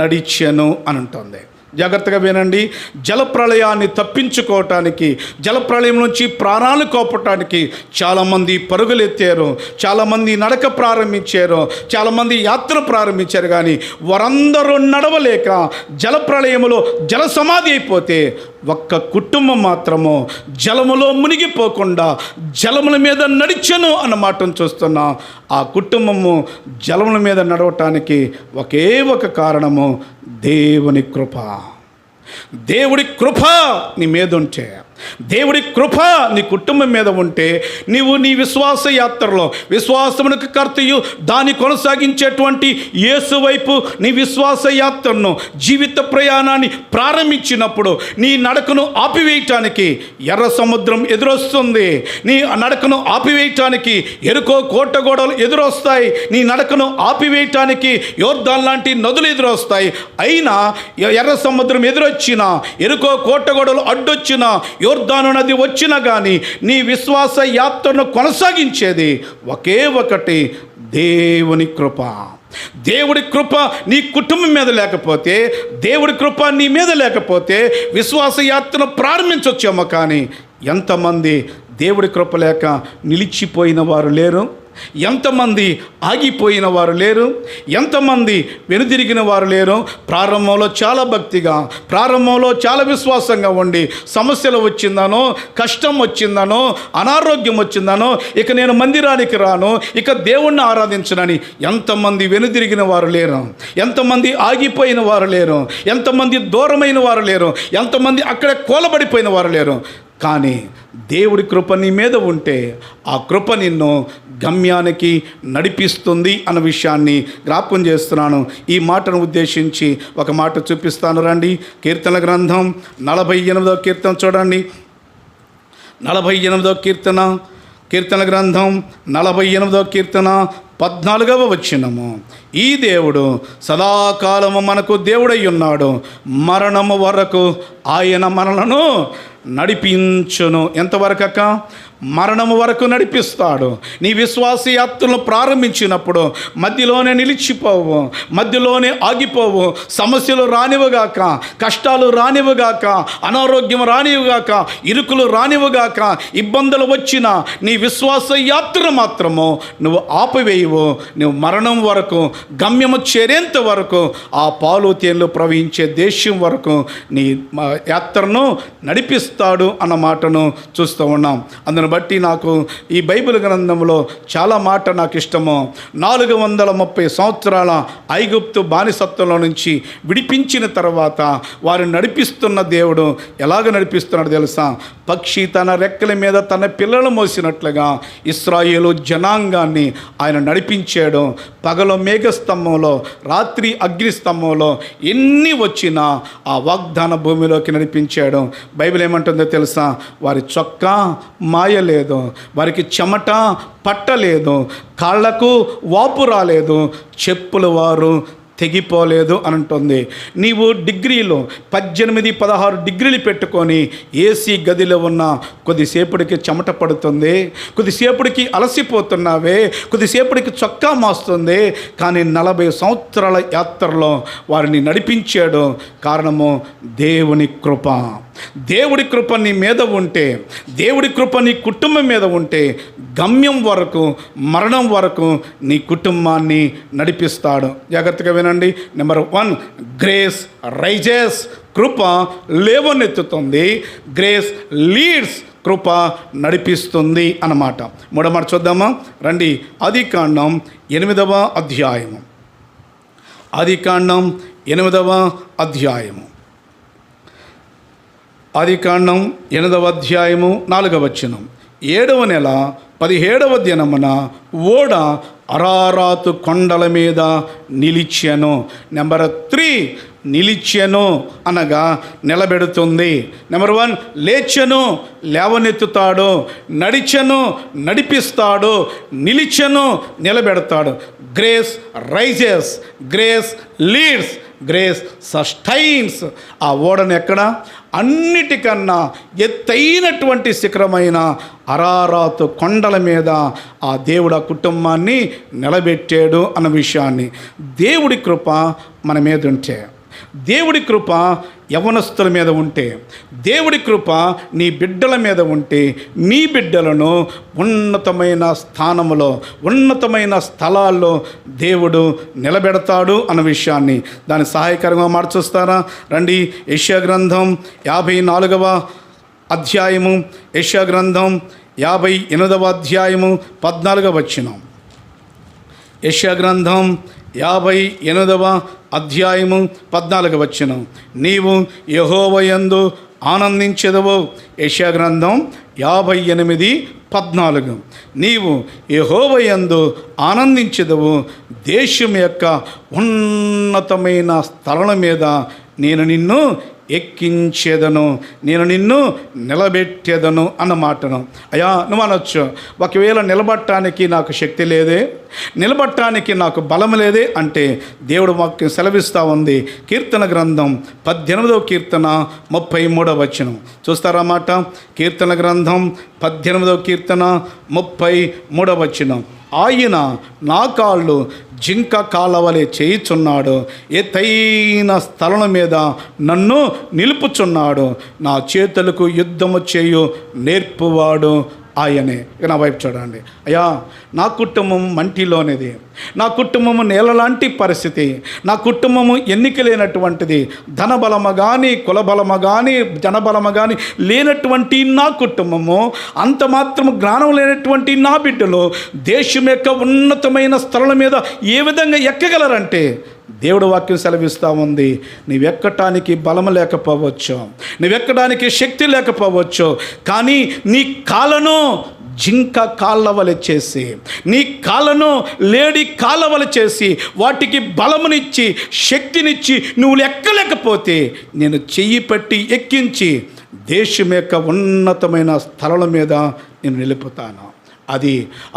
నడిచెను అని ఉంటుంది. జాగ్రత్తగా వినండి. జలప్రళయాన్ని తప్పించుకోవటానికి, జలప్రళయం నుంచి ప్రాణాలు కోపటానికి చాలామంది పరుగులెత్తారు, చాలామంది నడక ప్రారంభించారు, చాలామంది యాత్ర ప్రారంభించారు. కానీ వారందరూ నడవలేక జలప్రళయములో జల సమాధి అయిపోతే ఒక్క కుటుంబం మాత్రము జలములో మునిగిపోకుండా జలముల మీద నడిచెను అన్న మాటను చూస్తున్నాం. ఆ కుటుంబము జలముల మీద నడవటానికి ఒకే ఒక కారణము దేవుని కృప. దేవుడి కృప నీ మీద ఉంటే, దేవుడి కృప నీ కుటుంబం మీద ఉంటే, నీవు నీ విశ్వాస యాత్రలో విశ్వాసమునకు కర్తయు దాన్ని కొనసాగించేటువంటి యేసు వైపు నీ విశ్వాస యాత్రను, జీవిత ప్రయాణాన్ని ప్రారంభించినప్పుడు నీ నడకను ఆపివేయటానికి ఎర్ర సముద్రం ఎదురొస్తుంది. నీ నడకను ఆపివేయటానికి ఎరుకో కోట గోడలు ఎదురొస్తాయి. నీ నడకను ఆపివేయటానికి యోర్దాన్ లాంటి నదులు ఎదురొస్తాయి. అయినా ఎర్ర సముద్రం ఎదురొచ్చినా, ఎరుకో కోట గోడలు అడ్డొచ్చినా, యోర్దాను నది వచ్చినా కానీ నీ విశ్వాస యాత్రను కొనసాగించేది ఒకే ఒకటి, దేవుని కృప. దేవుడి కృప నీ కుటుంబం మీద లేకపోతే, దేవుడి కృప నీ మీద లేకపోతే విశ్వాస యాత్రను ప్రారంభించవచ్చేమో. కానీ ఎంతమంది దేవుడి కృప లేక నిలిచిపోయిన వారు లేరు? ఎంతమంది ఆగిపోయిన వారు లేరు, ఎంతమంది వెనుదిరిగిన వారు లేరు. ప్రారంభంలో చాలా భక్తిగా, ప్రారంభంలో చాలా విశ్వాసంగా ఉండి సమస్యలు వచ్చిందనో, కష్టం వచ్చిందనో, అనారోగ్యం వచ్చిందనో, ఇక నేను మందిరానికి రాను, ఇక దేవుణ్ణి ఆరాధించనని ఎంతమంది వెనుదిరిగిన వారు లేరు, ఎంతమంది ఆగిపోయిన వారు లేరు, ఎంతమంది దూరమైన వారు లేరు, ఎంతమంది అక్కడే కూలబడిపోయిన వారు లేరు. కానీ దేవుడి కృప నీ మీద ఉంటే ఆ కృప నిన్ను గమ్యానికి నడిపిస్తుంది అన్న విషయాన్ని జ్ఞాపకం చేస్తున్నాను. ఈ మాటను ఉద్దేశించి ఒక మాట చూపిస్తాను రండి. కీర్తన గ్రంథం 48వ కీర్తన చూడండి. 48వ కీర్తన గ్రంథం 48వ కీర్తన 14వ వచనము. ఈ దేవుడు సదాకాలము మనకు దేవుడై ఉన్నాడు, మరణము వరకు ఆయన మనలను నడిపించును. ఎంతవరకు అక్క? మరణము వరకు నడిపిస్తాడు. నీ విశ్వాస యాత్రను ప్రారంభించినప్పుడు మధ్యలోనే నిలిచిపోవు, మధ్యలోనే ఆగిపోవు. సమస్యలు రానివ్వగాక, కష్టాలు రానివ్వగాక, అనారోగ్యం రానివ్వగాక, ఇరుకులు రానివ్వగాక, ఇబ్బందులు వచ్చిన నీ విశ్వాస యాత్ర మాత్రము నువ్వు ఆపివేయవు. నువ్వు మరణం వరకు, గమ్యము చేరేంత వరకు, ఆ పాలు తేనెలు ప్రవహించే దేశం వరకు నీ యాత్రను నడిపిస్తాడు అన్న మాటను చూస్తూ ఉన్నాం. అందును బట్టి నాకు ఈ బైబిల్ గ్రంథంలో చాలా మాట నాకు ఇష్టము. 430 సంవత్సరాల ఐగుప్తు బానిసత్వంలో నుంచి విడిపించిన తర్వాత వారిని నడిపిస్తున్న దేవుడు ఎలాగ నడిపిస్తున్నాడు తెలుసా? పక్షి తన రెక్కల మీద తన పిల్లలు మోసినట్లుగా ఇశ్రాయేలు జనాంగాన్ని ఆయన నడిపించాడు. పగలు మేఘస్తంభంలో, రాత్రి అగ్నిస్తంభంలో ఎన్ని వచ్చినా ఆ వాగ్దాన భూమిలోకి నడిపించాడు. బైబిల్ ఏమంటుందో తెలుసా? వారి చొక్కా మాయలేదు, వారికి చెమట పట్టలేదు, కాళ్లకు వాపు రాలేదు, చెప్పులు వారు తెగిపోలేదు అని ఉంటుంది. నీవు డిగ్రీలో 18-16 డిగ్రీలు పెట్టుకొని ఏసీ గదిలో ఉన్న కొద్దిసేపటికి చెమట పడుతుంది, కొద్దిసేపటికి అలసిపోతున్నావే, కొద్దిసేపటికి చొక్కా మాస్తుంది. కానీ 40 సంవత్సరాల యాత్రలో వారిని నడిపించాడు. కారణము దేవుని కృప. దేవుడి కృప నీ మీద ఉంటే, దేవుడి కృప నీ కుటుంబం మీద ఉంటే గమ్యం వరకు, మరణం వరకు నీ కుటుంబాన్ని నడిపిస్తాడు. జాగ్రత్తగా వినండి. Number 1, grace rises. కృప లేవనెత్తుతుంది. Grace leads. కృప నడిపిస్తుంది అన్నమాట. మూడో మాట చూద్దామా రండి. ఆదికాండం 8వ అధ్యాయము. ఆదికాండం 8వ అధ్యాయము. ఆదికాండం 8వ అధ్యాయము 4వ వచనం. 7వ నెల 17వ దినమున ఓడ అరారాతు కొండల మీద నిలిచెను. నెంబర్ 3, నిలిచెను అనగా నిలబెడుతుంది. నెంబర్ 1, లేచెను, లేవనెత్తుతాడు. నడిచెను, నడిపిస్తాడు. నిలిచెను, నిలబెడతాడు. Grace rises, grace leads, grace sustains. ఆ ఓడను ఎక్కడ? అన్నిటికన్నా ఎత్తైనటువంటి శిఖరమైన అరారాతు కొండల మీద ఆ దేవుడు ఆ కుటుంబాన్ని నిలబెట్టాడు అన్న విషయాన్ని. దేవుడి కృప మన మీద ఉంటే, దేవుడి కృప యవనస్తుల మీద ఉంటే, దేవుడి కృప నీ బిడ్డల మీద ఉంటే, మీ బిడ్డలను ఉన్నతమైన స్థానములో, ఉన్నతమైన స్థలాల్లో దేవుడు నిలబెడతాడు అన్న విషయాన్ని దాని సహాయకరంగా మార్చొస్తారా రండి. యెషయా గ్రంథం 54వ అధ్యాయము. యెషయా గ్రంథం 58వ అధ్యాయము 14వ వచనం. యెషయా గ్రంథం 58వ అధ్యాయము 14వ వచనం. నీవు యెహోవాయందు ఆనందించెదవు. యెషయా గ్రంథం 58:14. నీవు యెహోవాయందు ఆనందించెదవు. దేశం యొక్క ఉన్నతమైన స్థలం మీద నేను నిన్ను ఎక్కించేదను, నేను నిన్ను నిలబెట్టేదను అన్న మాటను. అయ్యా నువ్వు అనొచ్చు, ఒకవేళ నిలబట్టడానికి నాకు శక్తి లేదే, నిలబట్టడానికి నాకు బలం లేదే అంటే దేవుడు వాక్యం సెలవిస్తూ ఉంది. కీర్తన గ్రంథం 18వ కీర్తన 33వ వచనం చూస్తారా మాట. కీర్తన గ్రంథం 18వ కీర్తన 33వ వచనం. ఆయన నా కాళ్ళు జింక కాలవలే చేయుచున్నాడు, ఎత్తైన స్థలం మీద నన్ను నిలుపుచున్నాడు, నా చేతులకు యుద్ధము చేయు నేర్పువాడు ఆయనే. ఇక నా వైపు చూడండి. అయ్యా, నా కుటుంబం మంటిలోనిది, నా కుటుంబము నేలలాంటి పరిస్థితి, నా కుటుంబము ఎన్నిక లేనటువంటిది, ధనబలము కానీ కులబలము కానీ జనబలము కానీ లేనటువంటి నా కుటుంబము, అంత మాత్రము జ్ఞానం లేనటువంటి నా బిడ్డలు దేశం యొక్క ఉన్నతమైన స్థలం మీద ఏ విధంగా ఎక్కగలరంటే దేవుడు వాక్యం సెలవిస్తూ ఉంది. నీవెక్కటానికి బలము లేకపోవచ్చు, నీవెక్కడానికి శక్తి లేకపోవచ్చు, కానీ నీ కాళ్ళను జింక కాళ్ళ వలె చేసి, నీ కాళ్ళను లేడి కాళ్ళ వలె చేసి, వాటికి బలమునిచ్చి శక్తినిచ్చి నువ్వు ఎక్కలేకపోతే నేను చెయ్యి పెట్టి ఎక్కించి దేశం యొక్క ఉన్నతమైన స్థలాల మీద నేను నిలుపుతాను. అది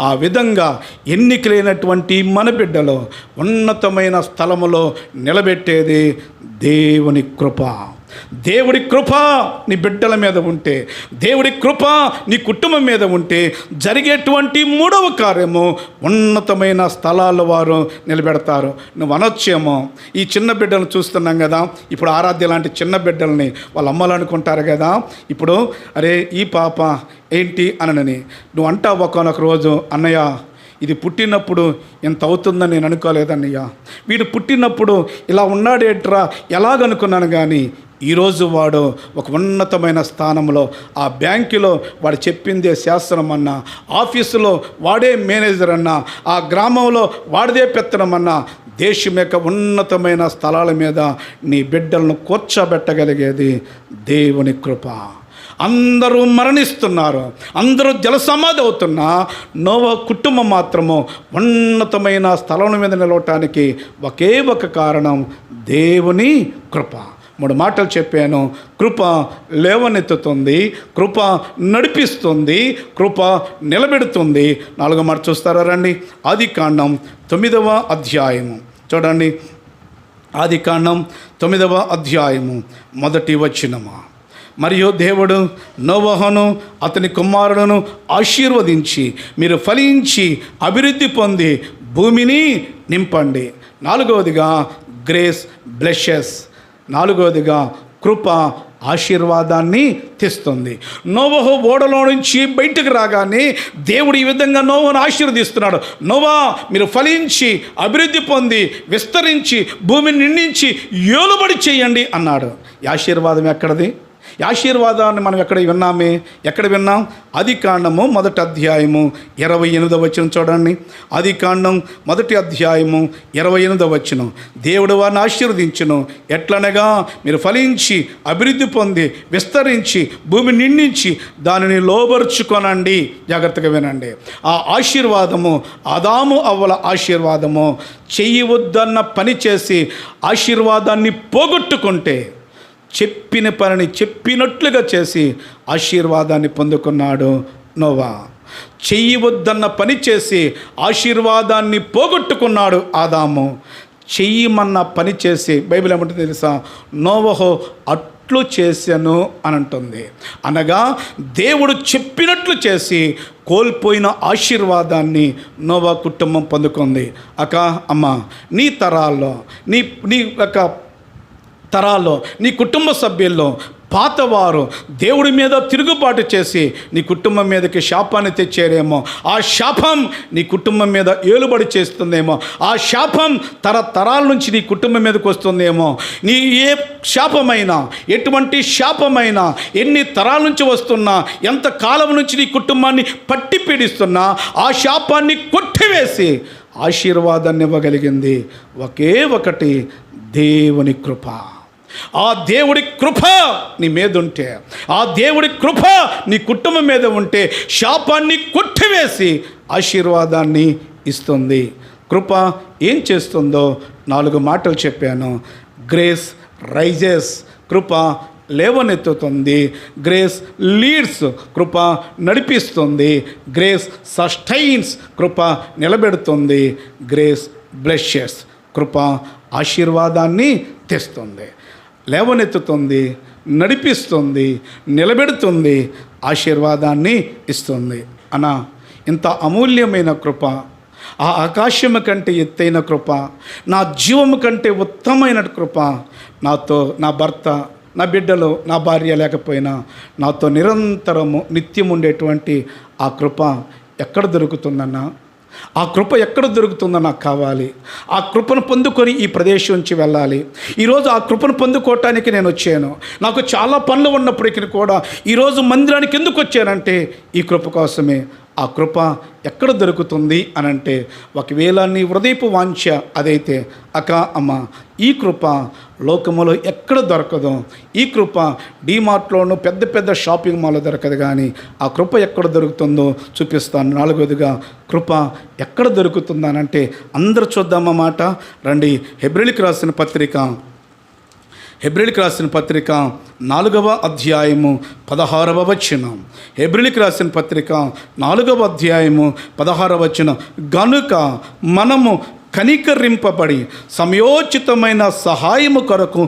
ఆ విధంగా ఎన్నికలైనటువంటి మన బిడ్డలో ఉన్నతమైన స్థలములో నిలబెట్టేది దేవుని కృప. దేవుడి కృప నీ బిడ్డల మీద ఉంటే, దేవుడి కృప నీ కుటుంబం మీద ఉంటే జరిగేటువంటి మూడవ కార్యము ఉన్నతమైన స్థలాల్లో వారు నిలబెడతారు. నువ్వు అనొచ్చేమో, ఈ చిన్న బిడ్డలను చూస్తున్నాం కదా, ఇప్పుడు ఆరాధ్య లాంటి చిన్న బిడ్డల్ని వాళ్ళ అమ్మలు అనుకుంటారు కదా, ఇప్పుడు అరే ఈ పాప ఏంటి అనని నువ్వు అంటావు ఒకనొక రోజు, అన్నయ్య ఇది పుట్టినప్పుడు ఎంత అవుతుందని నేను అనుకోలేదన్నయ్య, వీడు పుట్టినప్పుడు ఇలా ఉన్నాడేట్రా ఎలాగనుకున్నాను, కానీ ఈరోజు వాడు ఒక ఉన్నతమైన స్థానంలో, ఆ బ్యాంకులో వాడు చెప్పిందే శాస్త్రం అన్నా, ఆఫీసులో వాడే మేనేజర్ అన్నా, ఆ గ్రామంలో వాడిదే పెత్తనమన్నా, దేశం యొక్క ఉన్నతమైన స్థలాల మీద నీ బిడ్డలను కూర్చోబెట్టగలిగేది దేవుని కృప. అందరూ మరణిస్తున్నారు, అందరూ జలసమాధి అవుతున్నా నోవా కుటుంబం మాత్రము ఉన్నతమైన స్థలం మీద నిలవటానికి ఒకే ఒక కారణం దేవుని కృప. 3 మాటలు చెప్పాను. కృప లేవనెత్తుతుంది, కృప నడిపిస్తుంది, కృప నిలబెడుతుంది. 4వ మాట చూస్తారా రండి. ఆదికాండం 9వ అధ్యాయము చూడండి. ఆదికాండం 9వ అధ్యాయము 1వ వచనము. మరియు దేవుడు నోవహును అతని కుమారులను ఆశీర్వదించి, మీరు ఫలించి అభివృద్ధి పొంది భూమిని నింపండి. 4వదిగా గ్రేస్ బ్లెషెస్, 4వదిగా కృప ఆశీర్వాదాన్ని తెస్తుంది. నోవహు ఓడలో నుంచి బయటకు రాగానే దేవుడు ఈ విధంగా నోవహును ఆశీర్వదిస్తున్నాడు. నోవా, మీరు ఫలించి అభివృద్ధి పొంది విస్తరించి భూమిని నిండించి ఏలుబడి చేయండి అన్నాడు. ఈ ఆశీర్వాదం ఎక్కడిది? ఈ ఆశీర్వాదాన్ని మనం ఎక్కడ విన్నాం? ఆదికాండము 1వ అధ్యాయము 28వ వచనం చూడండి. ఆదికాండం 1వ అధ్యాయము 28వ వచనం. దేవుడు వారిని ఆశీర్వదించును, ఎట్లనగా మీరు ఫలించి అభివృద్ధి పొంది విస్తరించి భూమిని నిండించి దానిని లోబరుచుకొనండి. జాగ్రత్తగా వినండి. ఆ ఆశీర్వాదము ఆదాము అవ్వల ఆశీర్వాదము. చెయ్యవద్దన్న పని చేసి ఆశీర్వాదాన్ని పోగొట్టుకుంటే, చెప్పిన పనిని చెప్పినట్లుగా చేసి ఆశీర్వాదాన్ని పొందుకున్నాడు నోవా. చెయ్యవద్దన్న పని చేసి ఆశీర్వాదాన్ని పోగొట్టుకున్నాడు ఆదాము. చెయ్యమన్న పని చేసి, బైబిల్ ఏమంటుంది తెలుసా, నోవహు అట్లు చేశాను అని అంటుంది. అనగా దేవుడు చెప్పినట్లు చేసి కోల్పోయిన ఆశీర్వాదాన్ని నోవా కుటుంబం పొందుకుంది. అమ్మ, నీ తరాల్లో నీ తరాల్లో నీ కుటుంబ సభ్యుల్లో పాతవారు దేవుడి మీద తిరుగుబాటు చేసి నీ కుటుంబం మీదకి శాపాన్ని తెచ్చారేమో, ఆ శాపం నీ కుటుంబం మీద ఏలుబడి చేస్తుందేమో, ఆ శాపం తరతరాల నుంచి నీ కుటుంబం మీదకి వస్తుందేమో. నీ ఏ శాపమైనా, ఎటువంటి శాపమైనా, ఎన్ని తరాల నుంచి వస్తున్నా, ఎంత కాలం నుంచి నీ కుటుంబాన్ని పట్టి పీడిస్తున్నా, ఆ శాపాన్ని కొట్టివేసి ఆశీర్వాదాన్ని ఇవ్వగలిగింది ఒకే ఒకటి, దేవుని కృప. ఆ దేవుడి కృప నీ మీద ఉంటే, ఆ దేవుడి కృప నీ కుటుంబం మీద ఉంటే శాపాన్ని కొట్టివేసి ఆశీర్వాదాన్ని ఇస్తుంది. కృప ఏం చేస్తుందో 4 మాటలు చెప్పాను. గ్రేస్ రైజెస్, కృప లేవనెత్తుతుంది. గ్రేస్ లీడ్స్, కృప నడిపిస్తుంది. గ్రేస్ సస్టైన్స్, కృప నిలబెడుతుంది. గ్రేస్ బ్లెషెస్, కృప ఆశీర్వాదాన్ని తెస్తుంది. లేవనెత్తుతుంది, నడిపిస్తుంది, నిలబెడుతుంది, ఆశీర్వాదాన్ని ఇస్తుంది. అన్న, ఇంత అమూల్యమైన కృప, ఆ ఆకాశము కంటే ఎత్తైన కృప, నా జీవము కంటే ఉత్తమమైన కృప నాతో నా భర్త నా బిడ్డలు, నా భార్య లేకపోయినా నాతో నిరంతరము నిత్యం ఉండేటువంటి ఆ కృప ఎక్కడ దొరుకుతుందన్నా? ఆ కృప ఎక్కడ దొరుకుతుందో నాకు కావాలి. ఆ కృపను పొందుకొని ఈ ప్రదేశం నుంచి వెళ్ళాలి. ఈరోజు ఆ కృపను పొందుకోవటానికి నేను వచ్చాను. నాకు చాలా పనులు ఉన్నప్పటికీ కూడా ఈరోజు మందిరానికి ఎందుకు వచ్చానంటే ఈ కృప కోసమే. ఆ కృప ఎక్కడ దొరుకుతుంది అని అంటే, ఒకవేళ నీ హృదయపు వాంఛ అదైతే, అక్క అమ్మ ఈ కృప లోకములో ఎక్కడ దొరకదు. ఈ కృప డీమార్ట్లోనూ పెద్ద పెద్ద షాపింగ్ మాల్లో దొరకదు. కానీ ఆ కృప ఎక్కడ దొరుకుతుందో చూపిస్తాను. నాలుగోదిగా కృప ఎక్కడ దొరుకుతుందనంటే, అందరూ చూద్దామన్నమాట. రండి, హెబ్రీయులకు రాసిన పత్రిక 4వ అధ్యాయము 16వ వచనం. హెబ్రీయులకు రాసిన పత్రిక 4వ అధ్యాయము 16వ వచనం. గనుక మనము కనికరింపబడి సమయోచితమైన సహాయము కొరకు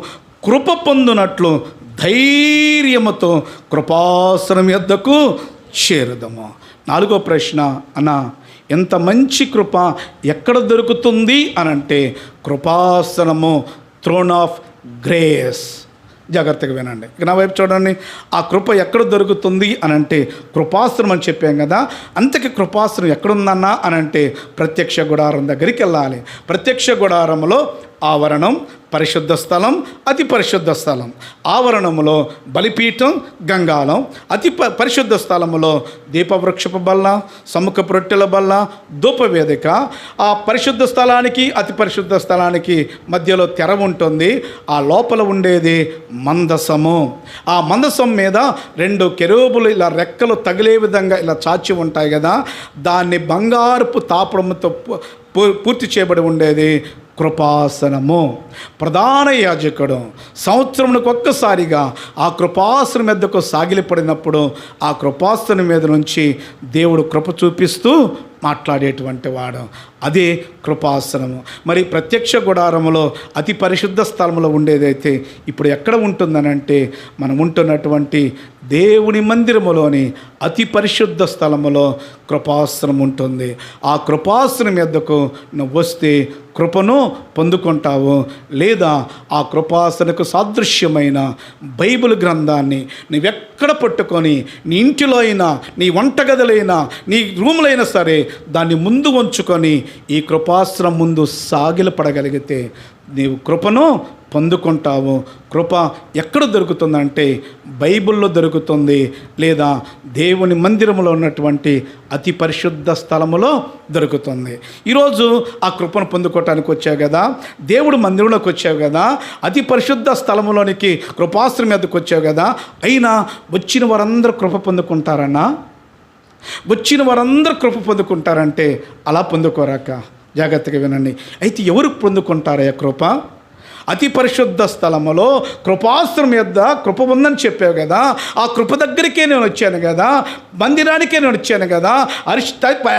కృప పొందునట్లు ధైర్యముతో కృపాసనం యొద్దకు చేరుదము. 4వ ప్రశ్న, అన్న ఎంత మంచి కృప ఎక్కడ దొరుకుతుంది అనంటే, కృపాసనము, థ్రోన్ ఆఫ్ గ్రేస్. జాగ్రత్తగా వినండి, ఇక నా వైపు చూడండి. ఆ కృప ఎక్కడ దొరుకుతుంది అనంటే కృపాసనం అని చెప్పాం కదా. అంతకి కృపాసనం ఎక్కడుందన్నా అనంటే ప్రత్యక్ష గుడారం దగ్గరికి వెళ్ళాలి. ప్రత్యక్ష గుడారంలో ఆవరణం, పరిశుద్ధ స్థలం, అతి పరిశుద్ధ స్థలం. ఆవరణములో బలిపీఠం, గంగాళం. అతి పరిశుద్ధ స్థలములో దీపవృక్షపు బల్ల, సముఖపు రొట్టెల బల్ల, ధూపవేదిక. ఆ పరిశుద్ధ స్థలానికి అతి పరిశుద్ధ స్థలానికి మధ్యలో తెర ఉంటుంది. ఆ లోపల ఉండేది మందసము. ఆ మందసం మీద 2 కెరూబులు ఇలా రెక్కలు తగిలే విధంగా ఇలా చాచి ఉంటాయి కదా. దాన్ని బంగారపు తాపడంతో పూర్తి చేయబడి ఉండేది కృపాసనము. ప్రధాన యాజకుడు సంవత్సరమునకు ఒక్కసారిగా ఆ కృపాసనం మీదకు సాగిలిపడినప్పుడు ఆ కృపాసనం మీద నుంచి దేవుడు కృప చూపిస్తూ మాట్లాడేటువంటి వాడు. అదే కృపాసనము. మరి ప్రత్యక్ష గుడారములో అతి పరిశుద్ధ స్థలములో ఉండేదైతే ఇప్పుడు ఎక్కడ ఉంటుందనంటే, మనం ఉంటున్నటువంటి దేవుని మందిరములోని అతి పరిశుద్ధ స్థలములో కృపాసనం ఉంటుంది. ఆ కృపాసనం మీదకు నువ్వు వస్తే కృపను పొందుకుంటావు. లేదా ఆ కృపాసనకు సాదృశ్యమైన బైబిల్ గ్రంథాన్ని నువ్వెక్కడ పట్టుకొని, నీ ఇంటిలో అయినా, నీ వంటగదిలైనా, నీ రూములైనా సరే దాన్ని ముందు ఉంచుకొని ఈ కృపాసనం ముందు సాగిలపడగలిగితే నీవు కృపను పొందుకుంటావు. కృప ఎక్కడ దొరుకుతుందంటే బైబిల్లో దొరుకుతుంది, లేదా దేవుని మందిరంలో ఉన్నటువంటి అతి పరిశుద్ధ స్థలములో దొరుకుతుంది. ఈరోజు ఆ కృపను పొందుకోవటానికి వచ్చావు కదా, దేవుడు మందిరంలోకి వచ్చావు కదా, అతి పరిశుద్ధ స్థలములోనికి కృపాసనం మీదకి వచ్చావు కదా. అయినా వచ్చిన వారందరూ కృప పొందుకుంటారన్నా? వచ్చిన వారందరూ కృప పొందుకుంటారంటే అలా పొందుకోరాక. జాగ్రత్తగా వినండి. అయితే ఎవరు పొందుకుంటారయ్యా కృప? అతి పరిశుద్ధ స్థలములో కృపాసనం మీద కృప ఉందని చెప్పావు కదా. ఆ కృప దగ్గరికే నేను వచ్చాను కదా, మందిరానికే నేను వచ్చాను కదా,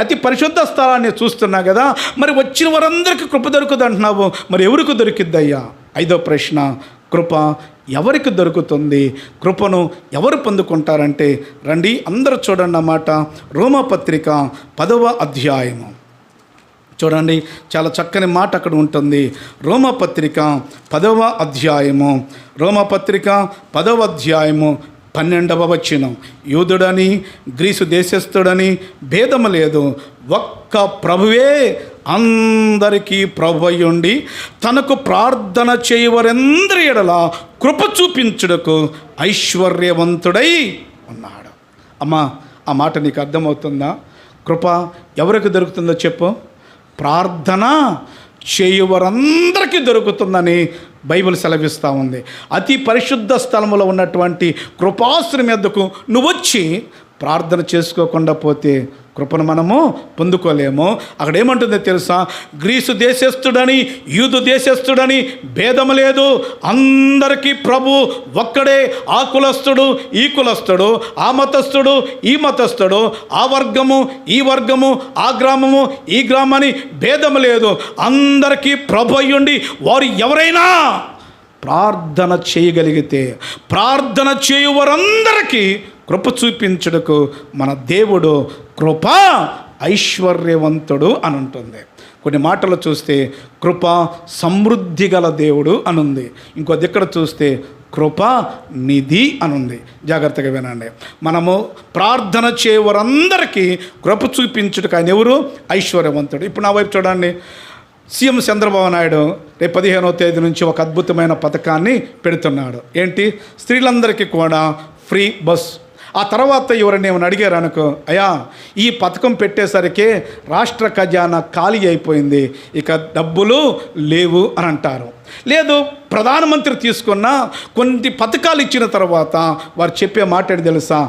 అతి పరిశుద్ధ స్థలాన్ని చూస్తున్నా కదా. మరి వచ్చిన వారందరికీ కృప దొరుకుతుంది అంటున్నావు, మరి ఎవరికి దొరికిద్దయ్యా? 5వ ప్రశ్న, కృప ఎవరికి దొరుకుతుంది? కృపను ఎవరు పొందుకుంటారంటే రండి అందరూ చూడండి అన్నమాట. రోమాపత్రిక 10వ అధ్యాయము చూడండి, చాలా చక్కని మాట అక్కడ ఉంటుంది. రోమాపత్రిక 10వ అధ్యాయము, రోమాపత్రిక 10వ అధ్యాయము 12వ వచనం. యూదుడని గ్రీసు దేశస్థుడని భేదము లేదు, ఒక్క ప్రభువే అందరికీ ప్రభువుండి తనకు ప్రార్థన చేయవారందరి ఎడల కృప చూపించుటకు ఐశ్వర్యవంతుడై ఉన్నాడు. అమ్మా, ఆ మాట నీకు అర్థమవుతుందా? కృప ఎవరికి దొరుకుతుందో చెప్పు. ప్రార్థన చేయువారందరికీ దొరుకుతుందని బైబిల్ సెలవిస్తూ ఉంది. అతి పరిశుద్ధ స్థలములో ఉన్నటువంటి కృపాసనం మీదకు నువ్వు వచ్చి ప్రార్థన చేసుకోకుండా పోతే కృపను మనము పొందుకోలేము. అక్కడ ఏమంటుందో తెలుసా? గ్రీసు దేశస్థుడని యూదు దేశస్థుడని భేదము లేదు, అందరికీ ప్రభు ఒక్కడే. ఆ కులస్థుడు ఈ కులస్థుడు, ఆ మతస్థుడు ఈ మతస్థుడు, ఆ వర్గము ఈ వర్గము, ఆ గ్రామము ఈ గ్రామాన్ని భేదము లేదు. అందరికీ ప్రభు అయ్యుండి వారు ఎవరైనా ప్రార్థన చేయగలిగితే, ప్రార్థన చేయు వారందరికీ కృప చూపించుటకు మన దేవుడు కృప ఐశ్వర్యవంతుడు అని ఉంటుంది. కొన్ని మాటలు చూస్తే కృప సమృద్ధి గల దేవుడు అని ఉంది. ఇంకో దిక్కడ చూస్తే కృప నిధి అని ఉంది. జాగ్రత్తగా వినండి. మనము ప్రార్థన చేయవారందరికీ కృప చూపించుటకు ఆయన ఎవరు? ఐశ్వర్యవంతుడు. ఇప్పుడు నా వైపు చూడండి. సీఎం చంద్రబాబు నాయుడు రేపు 15వ తేదీ నుంచి ఒక అద్భుతమైన పథకాన్ని పెడుతున్నాడు. ఏంటి? స్త్రీలందరికీ కూడా ఫ్రీ బస్. ఆ తర్వాత ఎవరైనా ఏమైనా అడిగారు అనుకో, అయ్యా ఈ పథకం పెట్టేసరికి రాష్ట్ర ఖజానా ఖాళీ అయిపోయింది, ఇక డబ్బులు లేవు అని అంటారు. లేదు, ప్రధానమంత్రి తీసుకున్న కొన్ని పథకాలు ఇచ్చిన తర్వాత వారు చెప్పే మాట ఏంటి తెలుసా?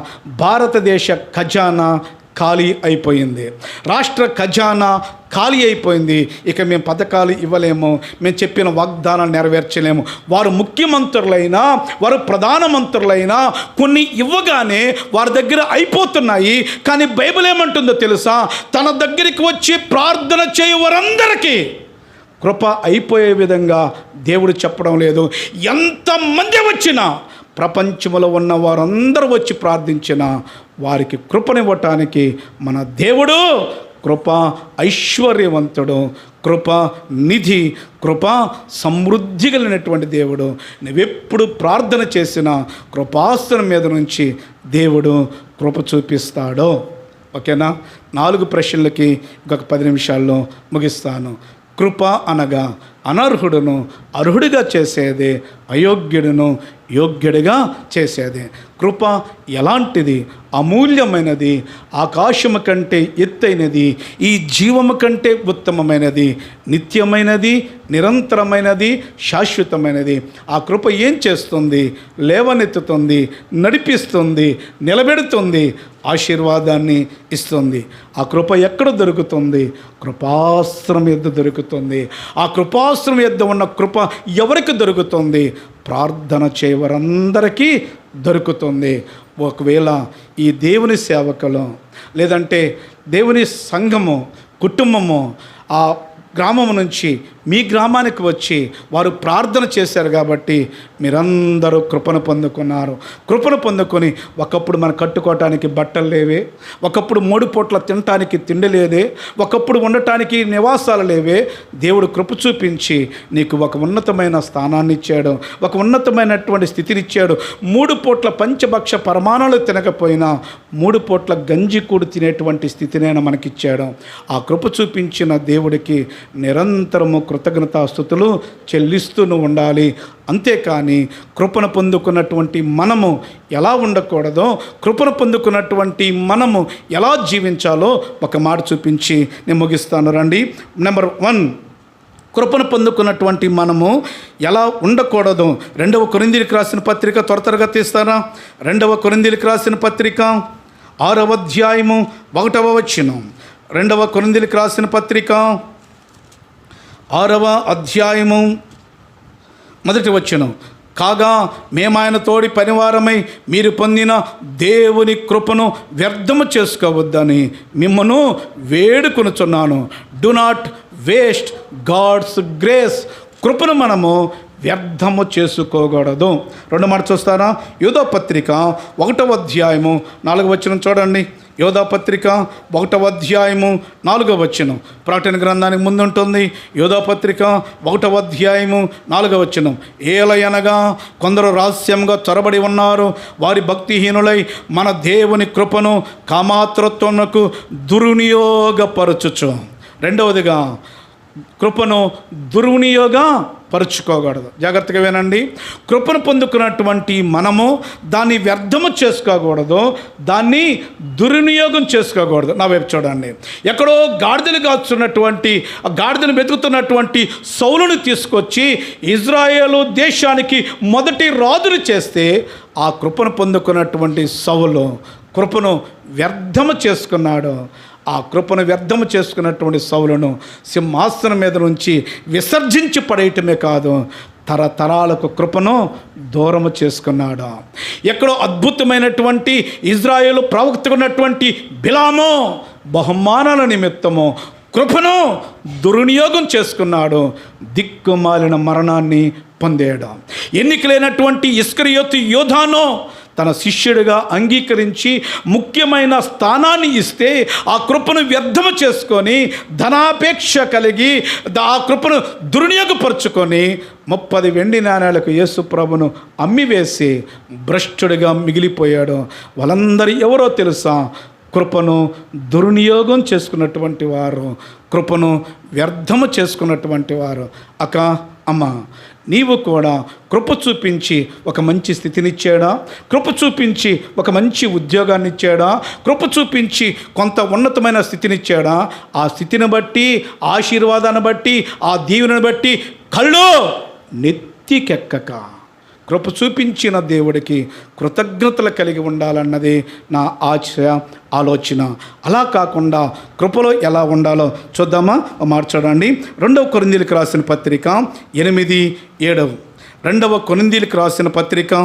భారతదేశ ఖజానా ఖాళీ అయిపోయింది, రాష్ట్ర ఖజానా ఖాళీ అయిపోయింది, ఇక మేము పథకాలు ఇవ్వలేము, మేము చెప్పిన వాగ్దానాలు నెరవేర్చలేము. వారు ముఖ్యమంత్రులైనా వారు ప్రధానమంత్రులైనా కొన్ని ఇవ్వగానే వారి దగ్గర అయిపోతున్నాయి. కానీ బైబిల్ ఏమంటుందో తెలుసా? తన దగ్గరికి వచ్చి ప్రార్థన చేయవారందరికీ కృప అయిపోయే విధంగా దేవుడు చెప్పడం లేదు. ఎంతమంది వచ్చినా, ప్రపంచంలో ఉన్న వారందరూ వచ్చి ప్రార్థించిన వారికి కృపనివ్వటానికి మన దేవుడు కృప ఐశ్వర్యవంతుడు, కృప నిధి, కృప సమృద్ధి కలిగినటువంటి దేవుడు. నువ్వెప్పుడు ప్రార్థన చేసినా కృపాసనం మీద నుంచి దేవుడు కృప చూపిస్తాడో. ఓకేనా? 4 ప్రశ్నలకి ఇంకొక 10 నిమిషాల్లో ముగిస్తాను. కృప అనగా అనర్హుడును అర్హుడిగా చేసేదే, అయోగ్యుడును యోగ్యుడిగా చేసేదే. కృప ఎలాంటిది? అమూల్యమైనది, ఆకాశము కంటే ఎత్తైనది, ఈ జీవము కంటే ఉత్తమమైనది, నిత్యమైనది, నిరంతరమైనది, శాశ్వతమైనది. ఆ కృప ఏం చేస్తుంది? లేవనెత్తుతుంది, నడిపిస్తుంది, నిలబెడుతుంది, ఆశీర్వాదాన్ని ఇస్తుంది. ఆ కృప ఎక్కడ దొరుకుతుంది? కృపాస్త్రం యొద్ద దొరుకుతుంది. ఆ కృపాస్త్రం యొద్ద ఉన్న కృప ఎవరికి దొరుకుతుంది? ప్రార్థన చేయవారందరికీ దొరుకుతుంది. ఒకవేళ ఈ దేవుని సేవకులు లేదంటే దేవుని సంఘము, కుటుంబము ఆ గ్రామం నుంచి మీ గ్రామానికి వచ్చి వారు ప్రార్థన చేశారు కాబట్టి మీరందరూ కృపను పొందుకున్నారు. కృపను పొందుకొని ఒకప్పుడు మనం కట్టుకోవటానికి బట్టలు లేవే, ఒకప్పుడు 3 పూట్ల తినటానికి తిండి లేదే, ఒకప్పుడు ఉండటానికి నివాసాలు లేవే. దేవుడు కృప చూపించి నీకు ఒక ఉన్నతమైన స్థానాన్ని ఇచ్చాడు, ఒక ఉన్నతమైనటువంటి స్థితిని ఇచ్చాడు. 3 పూట్ల పంచభక్ష పరమాణాలు తినకపోయినా 3 పూట్ల గంజి కూడు తినేటువంటి స్థితినైనా మనకిచ్చాడు. ఆ కృప చూపించిన దేవుడికి నిరంతరము కృతజ్ఞతాస్తుతులు చెల్లిస్తూ ఉండాలి. అంతేకాని కృపను పొందుకున్నటువంటి మనము ఎలా ఉండకూడదో, కృపను పొందుకున్నటువంటి మనము ఎలా జీవించాలో ఒక మాట చూపించి నేను ముగిస్తాను. రండి. నెంబర్ 1, కృపను పొందుకున్నటువంటి మనము ఎలా ఉండకూడదు. 2వ కొరింథీయులకు రాసిన పత్రిక త్వరగా తీస్తారా? 2వ కొరింథీయులకు రాసిన పత్రిక 6వ అధ్యాయము 1వ వచనం. 2వ కొరింథీయులకు రాసిన పత్రిక 6వ అధ్యాయము 1వ వచనం. కాగా మేమాయన తోడి పనివారమై మీరు పొందిన దేవుని కృపను వ్యర్థము చేసుకోవద్దని మిమ్మను వేడుకొనుచున్నాను. Do not waste God's grace. కృపను మనము వ్యర్థము చేసుకోకూడదు. 2 మాట చూస్తారా? యోధా పత్రిక 1వ అధ్యాయము 4వ వచనం చూడండి. యోధా పత్రిక 1వ అధ్యాయము 4వ వచనం. ప్రకటన గ్రంథానికి ముందు ఉంటుంది. యోధా పత్రిక 1వ అధ్యాయము 4వ వచనం. ఏలయనగా కొందరు రహస్యంగా చొరబడి ఉన్నారు, వారి భక్తిహీనులై మన దేవుని కృపను కామాతృత్వమునకు దుర్వినియోగపరచుచు. రెండవదిగా కృపను దుర్వినియోగపరుచుకోకూడదు. జాగ్రత్తగా వినండి. కృపను పొందుకున్నటువంటి మనము దాన్ని వ్యర్థము చేసుకోకూడదు, దాన్ని దుర్వినియోగం చేసుకోకూడదు. నా వైపు చూడండి. ఎక్కడో గాడిదలు కాచున్నటువంటి, గాడిదను వెతుకుతున్నటువంటి సౌలుని తీసుకొచ్చి ఇజ్రాయేలు దేశానికి మొదటి రాజును చేస్తే ఆ కృపను పొందుకున్నటువంటి సౌలు కృపను వ్యర్థము చేసుకున్నాడు. ఆ కృపను వ్యర్థము చేసుకున్నటువంటి సౌలును సింహాసనం మీద నుంచి విసర్జించి పడేయటమే కాదు, తరతరాలకు కృపను దూరము చేసుకున్నాడు. ఎక్కడో అద్భుతమైనటువంటి ఇజ్రాయేలు ప్రవక్త ఉన్నటువంటి బిలాము బహుమానాల నిమిత్తము కృపను దుర్వినియోగం చేసుకున్నాడు, దిక్కుమాలిన మరణాన్ని పొందాడు. ఎన్నికలైనటువంటి ఇస్కరియోతు యోధాను తన శిష్యుడిగా అంగీకరించి ముఖ్యమైన స్థానాన్ని ఇస్తే ఆ కృపను వ్యర్థము చేసుకొని ధనాపేక్ష కలిగి ఆ కృపను దుర్వినియోగపరుచుకొని 30 వెండి నాణేలకు యేసు ప్రభును అమ్మివేసి భ్రష్టుడిగా మిగిలిపోయాడు. వాళ్ళందరూ ఎవరో తెలుసా? కృపను దుర్వినియోగం చేసుకున్నటువంటి వారు, కృపను వ్యర్థము చేసుకున్నటువంటి వారు. అక్క, అమ్మ, నీవు కూడా కృప చూపించి ఒక మంచి స్థితినిచ్చాడా? కృప చూపించి ఒక మంచి ఉద్యోగాన్ని ఇచ్చాడా? కృప చూపించి కొంత ఉన్నతమైన స్థితినిచ్చాడా? ఆ స్థితిని బట్టి, ఆశీర్వాదాన్ని బట్టి, ఆ దీవెనను బట్టి కళ్ళు నెత్తికెక్కక కృప చూపించిన దేవుడికి కృతజ్ఞతలు కలిగి ఉండాలన్నది నా ఆలోచన. అలా కాకుండా కృపలో ఎలా ఉండాలో చూద్దామా? మార్చడండి. 2వ కొరింథీయులకు రాసిన పత్రిక 8:7. 2వ కొరింథీయులకు రాసిన పత్రిక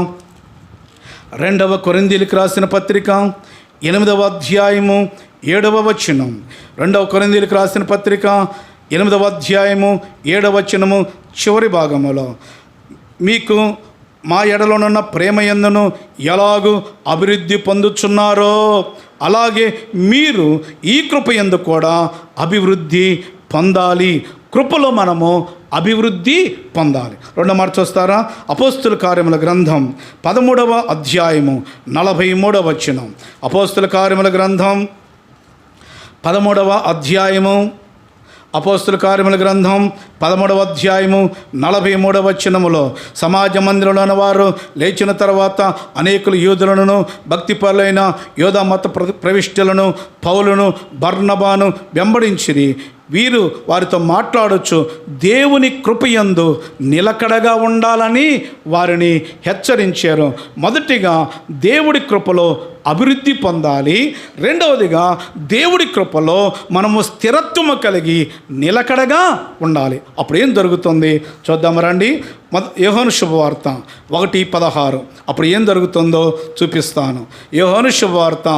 8వ అధ్యాయము 7వ వచనం. 2వ కొరింథీయులకు రాసిన పత్రిక 8వ అధ్యాయము 7వ వచనము చివరి భాగములో, మీకు మా ఎడలోనున్న ప్రేమ యందును ఎలాగూ అభివృద్ధి పొందుచున్నారో అలాగే మీరు ఈ కృప యందు కూడా అభివృద్ధి పొందాలి. కృపలో మనము అభివృద్ధి పొందాలి. 2వ మాట చూస్తారా? అపోస్తుల కార్యముల గ్రంథం 13వ అధ్యాయము 43వ వచనం. అపోస్తుల కార్యముల గ్రంథం 13వ అధ్యాయము 13వ అధ్యాయము 43వ వచనములో, సమాజ మందిరంలోని వారు లేచిన తర్వాత అనేకులు యూదులను, భక్తిపరులైన యోధా మత ప్రవిష్టులను, పౌలును, బర్నబాను వెంబడించిరి. వీరు వారితో మాట్లాడొచ్చు దేవుని కృపయందు నిలకడగా ఉండాలని వారిని హెచ్చరించారు. మొదటిగా దేవుడి కృపలో అభివృద్ధి పొందాలి. రెండవదిగా దేవుడి కృపలో మనము స్థిరత్వము కలిగి నిలకడగా ఉండాలి. అప్పుడు ఏం జరుగుతుంది చూద్దాం రండి. యోహాను శుభవార్త 1:16. అప్పుడు ఏం జరుగుతుందో చూపిస్తాను. యోహాను శుభవార్త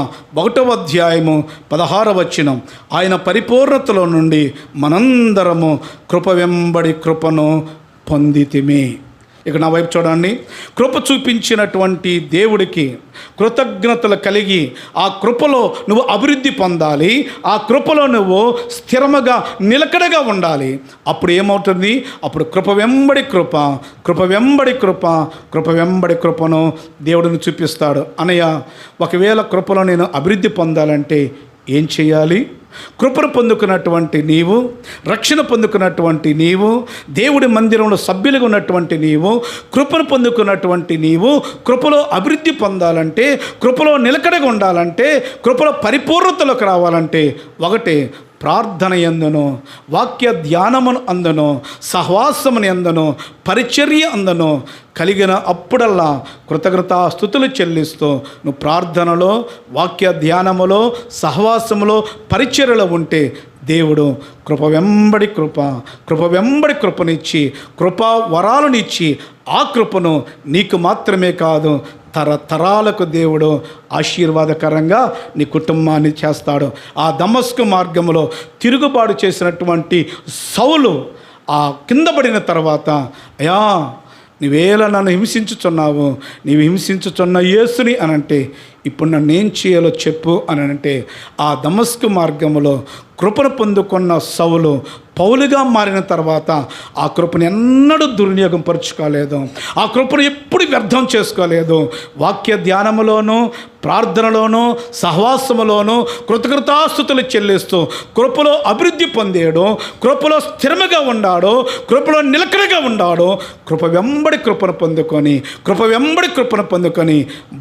1వ అధ్యాయము 16వ వచనం. ఆయన పరిపూర్ణతలో నుండి మనందరము కృప వెంబడి కృపను పొందితిమి. ఇక నా వైపు చూడండి. కృప చూపించినటువంటి దేవుడికి కృతజ్ఞతలు కలిగి ఆ కృపలో నువ్వు అభివృద్ధి పొందాలి. ఆ కృపలో నువ్వు స్థిరముగా నిలకడగా ఉండాలి. అప్పుడు ఏమవుతుంది? అప్పుడు కృప వెంబడి కృప, కృప వెంబడి కృప, కృప వెంబడి కృపను దేవుడిని చూపిస్తాడు. అనయ్య, ఒకవేళ కృపలో నేను అభివృద్ధి పొందాలంటే ఏం చేయాలి? కృపను పొందుకున్నటువంటి నీవు, రక్షణ పొందుకున్నటువంటి నీవు, దేవుడి మందిరంలో సభ్యులుగా ఉన్నటువంటి నీవు, కృపను పొందుకున్నటువంటి నీవు కృపలో అభివృద్ధి పొందాలంటే, కృపలో నిలకడగా ఉండాలంటే, కృపలో పరిపూర్ణతలోకి రావాలంటే ఒకటే, ప్రార్థన యందును, వాక్య ధ్యానమును అందును, సహవాసముని అందును, పరిచర్య అందును కలిగిన అప్పుడల్లా కృతజ్ఞతాస్తుతులు చెల్లిస్తూ నువ్వు ప్రార్థనలో, వాక్య ధ్యానములో, సహవాసములో, పరిచర్యలో ఉంటే దేవుడు కృప వెంబడి కృప, కృప వెంబడి కృపనిచ్చి, కృపా వరాలనిచ్చి ఆ కృపను నీకు మాత్రమే కాదు తరతరాలకు దేవుడు ఆశీర్వాదకరంగా నీ కుటుంబాన్ని చేస్తాడు. ఆ దమస్కు మార్గంలో తిరుగుబాటు చేసినటువంటి సౌలు ఆ కింద పడిన తర్వాత, అయ్యా నీవేలా నన్ను హింసించుచున్నావు, నీవు హింసించుచున్న యేసుని అనంటే ఇప్పుడు నన్ను ఏం చేయాలో చెప్పు అని అంటే, ఆ దమస్కు మార్గంలో కృపను పొందుకున్న సౌలు పౌలుగా మారిన తర్వాత ఆ కృపను ఎన్నడూ దుర్వినియోగం పరుచుకోలేదు. ఆ కృపను ఎప్పుడు వ్యర్థం చేసుకోలేదు. వాక్య ధ్యానములోనూ, ప్రార్థనలోనూ, సహవాసములోనూ కృతజ్ఞతాస్తుతులు చెల్లిస్తూ కృపలో అభివృద్ధి పొందాడు, కృపలో స్థిరముగా ఉన్నాడు, కృపలో నిలకడగా ఉన్నాడు. కృప వెంబడి కృపను పొందుకొని, కృప వెంబడి కృపను పొందుకొని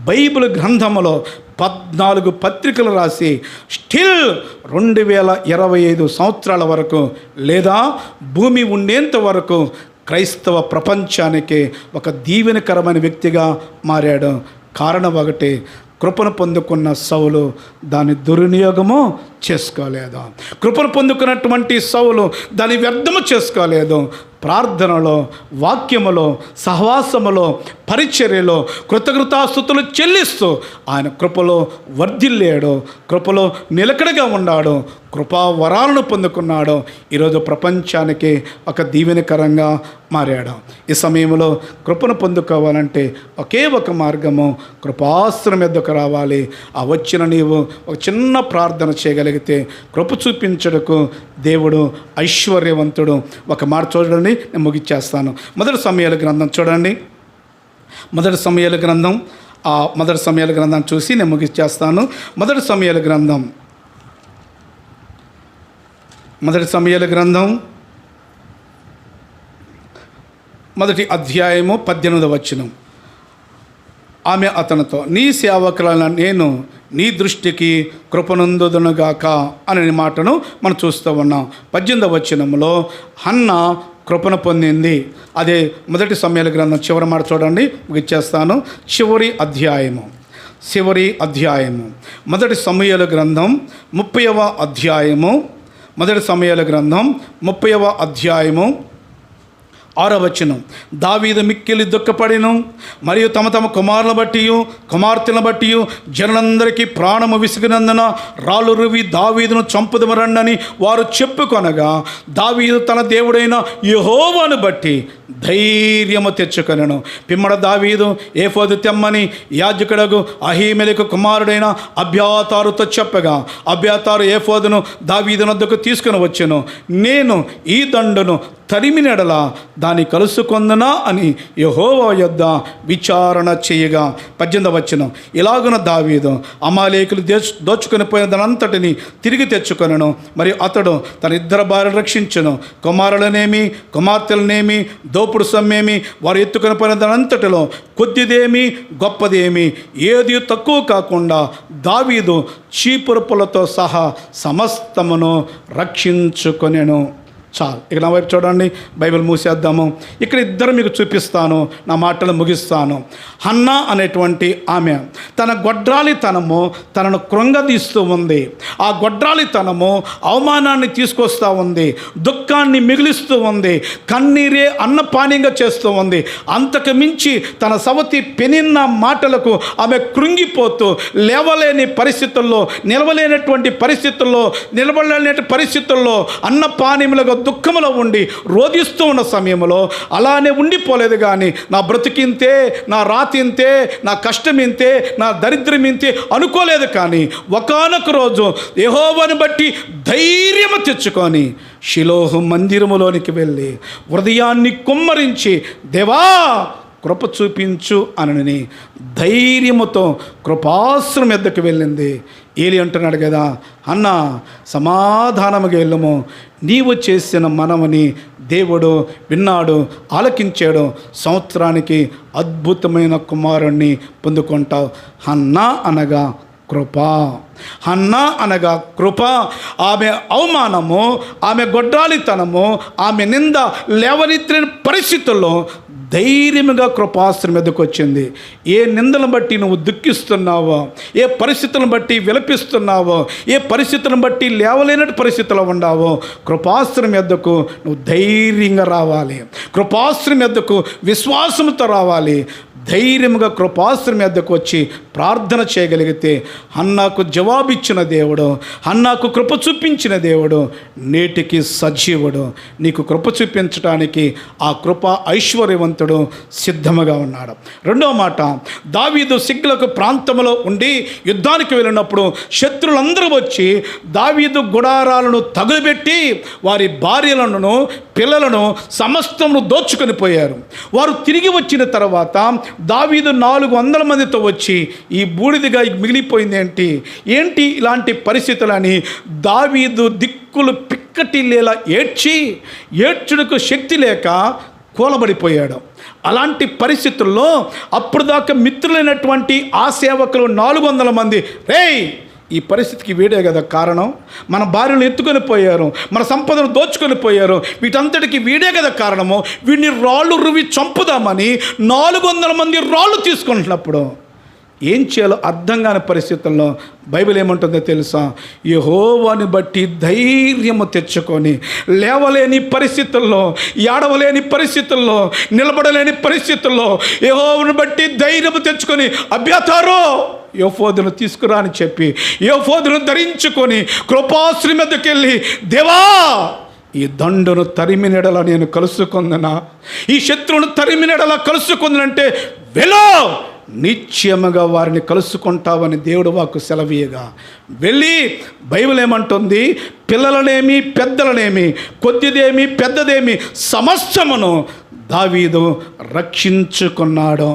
బైబిల్ గ్రంథములో 14 పత్రికలు రాసి స్టిల్ 2025 సంవత్సరాల వరకు లేదా భూమి ఉండేంత వరకు క్రైస్తవ ప్రపంచానికి ఒక దీవెనకరమైన వ్యక్తిగా మారాడు. కారణం ఒకటి, కృపను పొందుకున్న సౌలు దాన్ని దుర్వినియోగము చేసుకోలేదు. కృపను పొందుకున్నటువంటి సౌలు దాన్ని వ్యర్థము చేసుకోలేదు. ప్రార్థనలో, వాక్యములో, సహవాసములో, పరిచర్యలో కృతజ్ఞతాస్తుతులు చెల్లిస్తూ ఆయన కృపలో వర్ధిల్లాడు, కృపలో నిలకడగా ఉన్నాడు, కృపా వరాలను పొందుకున్నాడు. ఈరోజు ప్రపంచానికి ఒక దీవెనకరంగా మారాడు. ఈ సమయంలో కృపను పొందుకోవాలంటే ఒకే ఒక మార్గము, కృపాస్త్రం ఎద్దకు రావాలి. ఆ వచ్చిన నీవు ఒక చిన్న ప్రార్థన చేయగలిగితే కృప చూపించడకు దేవుడు ఐశ్వర్యవంతుడు. ఒక మాట చూడండి, నేను ముగిచ్చేస్తాను. మొదటి సమయాల గ్రంథం చూడండి. మొదటి సమయాల గ్రంథం చూసి నేను ముగిచ్చేస్తాను. మొదటి సమయాల గ్రంథం మొదటి అధ్యాయము 18వ వచనం. ఆమె అతనితో, నీ సేవకులను నేను నీ దృష్టికి కృపనందుదునుగాక అనే మాటను మనం చూస్తూ ఉన్నాం. 18వ వచనంలో హన్నా కృపను పొందింది. అదే మొదటి సమయాల గ్రంథం చివరి మాట చూడండి, ముగిచ్చేస్తాను. చివరి అధ్యాయము మొదటి సమయాల గ్రంథం 30వ అధ్యాయము. మొదటి సమయాల గ్రంథం 30వ అధ్యాయము 6వ వచనం. దావీదు మిక్కిలి దుఃఖపడిను, మరియు తమ కుమారులను బట్టి కుమార్తెలను బట్టి జనులందరికీ ప్రాణము విసిగినందున రాళ్ళు రువి దావీదును చంపుదమరండని వారు చెప్పుకొనగా, దావీదు తన దేవుడైన యెహోవాను బట్టి ధైర్యము తెచ్చుకొనెను. పిమ్మడ దావీదు ఏఫోదు తెమ్మని యాజకుడగు అహీమెలెకు కుమారుడైన అబ్యాతారుతో చెప్పగా, అబ్యాతారు ఏఫోదును దావీదు వద్దకు తీసుకుని వచ్చెను. నేను ఈ దండును తరిమినెడల దాన్ని కలుసుకొందునా అని యెహోవా యొద్ద విచారణ చేయగా. 18వ వచనం. ఇలాగున దావీదు అమాలేకులు దోచుకొని పోయిన దానంతటిని తిరిగి తెచ్చుకొనెను. మరియు అతడు తన 2 భార్యలు రక్షించెను. కుమారులనేమి కుమార్తెలనేమి దోపుడు సొమ్మేమి వారు ఎత్తుకొని పోయిన దానంతటిలో కొద్దిదేమి గొప్పదేమి ఏది తక్కువ కాకుండా దావీదు చీపురుపులతో సహా సమస్తమును రక్షించుకొనెను. చాలు. ఇక నా వైపు చూడండి, బైబిల్ మూసేద్దాము. ఇక్కడ ఇద్దరు మీకు చూపిస్తాను, నా మాటలు ముగిస్తాను. హన్నా అనేటువంటి ఆమె తన గొడ్రాలితనము తనను కృంగదీస్తూ ఉంది. ఆ గొడ్రాలితనము అవమానాన్ని తీసుకొస్తూ ఉంది, దుఃఖాన్ని మిగిలిస్తూ ఉంది, కన్నీరే అన్నపానీయంగా చేస్తూ ఉంది. అంతకు మించి తన సవతి పెనిన్న మాటలకు ఆమె కృంగిపోతూ లేవలేని పరిస్థితుల్లో, నిలవలేనటువంటి పరిస్థితుల్లో అన్నపానీయములుగా దుఃఖంలో ఉండి రోధిస్తూ ఉన్న సమయంలో అలానే ఉండిపోలేదు. కానీ నా బ్రతికింతే, నా రాతింతే, నా కష్టం ఇంతే, నా దరిద్రం ఇంతే అనుకోలేదు. కానీ ఒకానొక రోజు యెహోవాను బట్టి ధైర్యము తెచ్చుకొని షిలోహు మందిరములోనికి వెళ్ళి హృదయాన్ని కుమ్మరించి, దేవా కృప చూపించు అని ధైర్యముతో కృపాశ్రమం ఎద్దకు వెళ్ళింది. ఏలి అంటున్నాడు కదా, అన్న సమాధానముగా వెళ్ళము, నీవు చేసిన మనవని దేవుడు విన్నాడు, ఆలకించాడు, సంవత్సరానికి అద్భుతమైన కుమారుణ్ణి పొందుకుంటావు. హన్నా అనగా కృప. ఆమె అవమానము, ఆమె గొడ్రాలితనము, ఆమె నింద లేవనెత్తిన పరిస్థితుల్లో ధైర్యముగా కృపాశ్రమం మీదకు వచ్చింది. ఏ నిందలను బట్టి నువ్వు దుఃఖిస్తున్నావో, ఏ పరిస్థితులను బట్టి విలపిస్తున్నావో, ఏ పరిస్థితులను బట్టి లేవలేనట్టు పరిస్థితుల్లో ఉన్నావో, కృపాశ్రమం మీదకు నువ్వు ధైర్యంగా రావాలి. కృపాశ్రమం మీదకు విశ్వాసంతో రావాలి. ధైర్యంగా కృపాశ్రమం మీదకు వచ్చి ప్రార్థన చేయగలిగితే హన్నాకు జవాబిచ్చిన దేవుడు, హన్నాకు కృప చూపించిన దేవుడు నేటికి సజీవుడు. నీకు కృప చూపించడానికి ఆ కృప ఐశ్వర్యవంతుడు సిద్ధముగా ఉన్నాడు. రెండవ మాట, దావీదు సిగ్లకు ప్రాంతంలో ఉండి యుద్ధానికి వెళ్ళినప్పుడు శత్రులందరూ వచ్చి దావీదు గుడారాలను తగులుబెట్టి వారి భార్యలను, పిల్లలను సమస్తమును దోచుకొని పోయారు. వారు తిరిగి వచ్చిన తర్వాత దావీదు 400 మందితో వచ్చి ఈ బూడిదిగా మిగిలిపోయింది ఏంటి ఇలాంటి పరిస్థితులని దావీదు దిక్కులు పిక్కటిల్లేలా ఏడ్చుడుకు శక్తి లేక కూలబడిపోయాడు. అలాంటి పరిస్థితుల్లో అప్పుడు దాకా మిత్రులైనటువంటి ఆ సేవకులు 400 మంది, ఈ పరిస్థితికి వీడే కదా కారణం, మన భార్యను ఎత్తుకొని పోయారు, మన సంపదను దోచుకొని పోయారు, వీటంతటికి వీడే కదా కారణము, వీడిని రాళ్ళు రువి చంపుదామని 400 మంది రాళ్ళు తీసుకుంటున్నప్పుడు ఏం చేయాలో అర్థం కాని పరిస్థితుల్లో బైబిల్ ఏమంటుందో తెలుసా? యెహోవాని బట్టి ధైర్యము తెచ్చుకొని, లేవలేని పరిస్థితుల్లో, ఏడవలేని పరిస్థితుల్లో, నిలబడలేని పరిస్థితుల్లో యెహోవాని బట్టి ధైర్యము తెచ్చుకొని, అబ్యాతారో యోఫోదును తీసుకురా అని చెప్పి యోఫోదును ధరించుకొని కృపాశ్రీ మీదకి వెళ్ళి, దేవా ఈ దండును తరిమినెడల నేను కలుసుకుందనా, ఈ శత్రువును తరిమినెడల కలుసుకుందనంటే వెలో నిశ్చయముగా వారిని కలుసుకుంటావని దేవుడు వాక్కు సెలవీయగా వెళ్ళి, బైబిల్ ఏమంటుంది? పిల్లలనేమి పెద్దలనేమి, కొద్దిదేమి పెద్దదేమి సమస్తమును దావీదు రక్షించుకున్నాడు.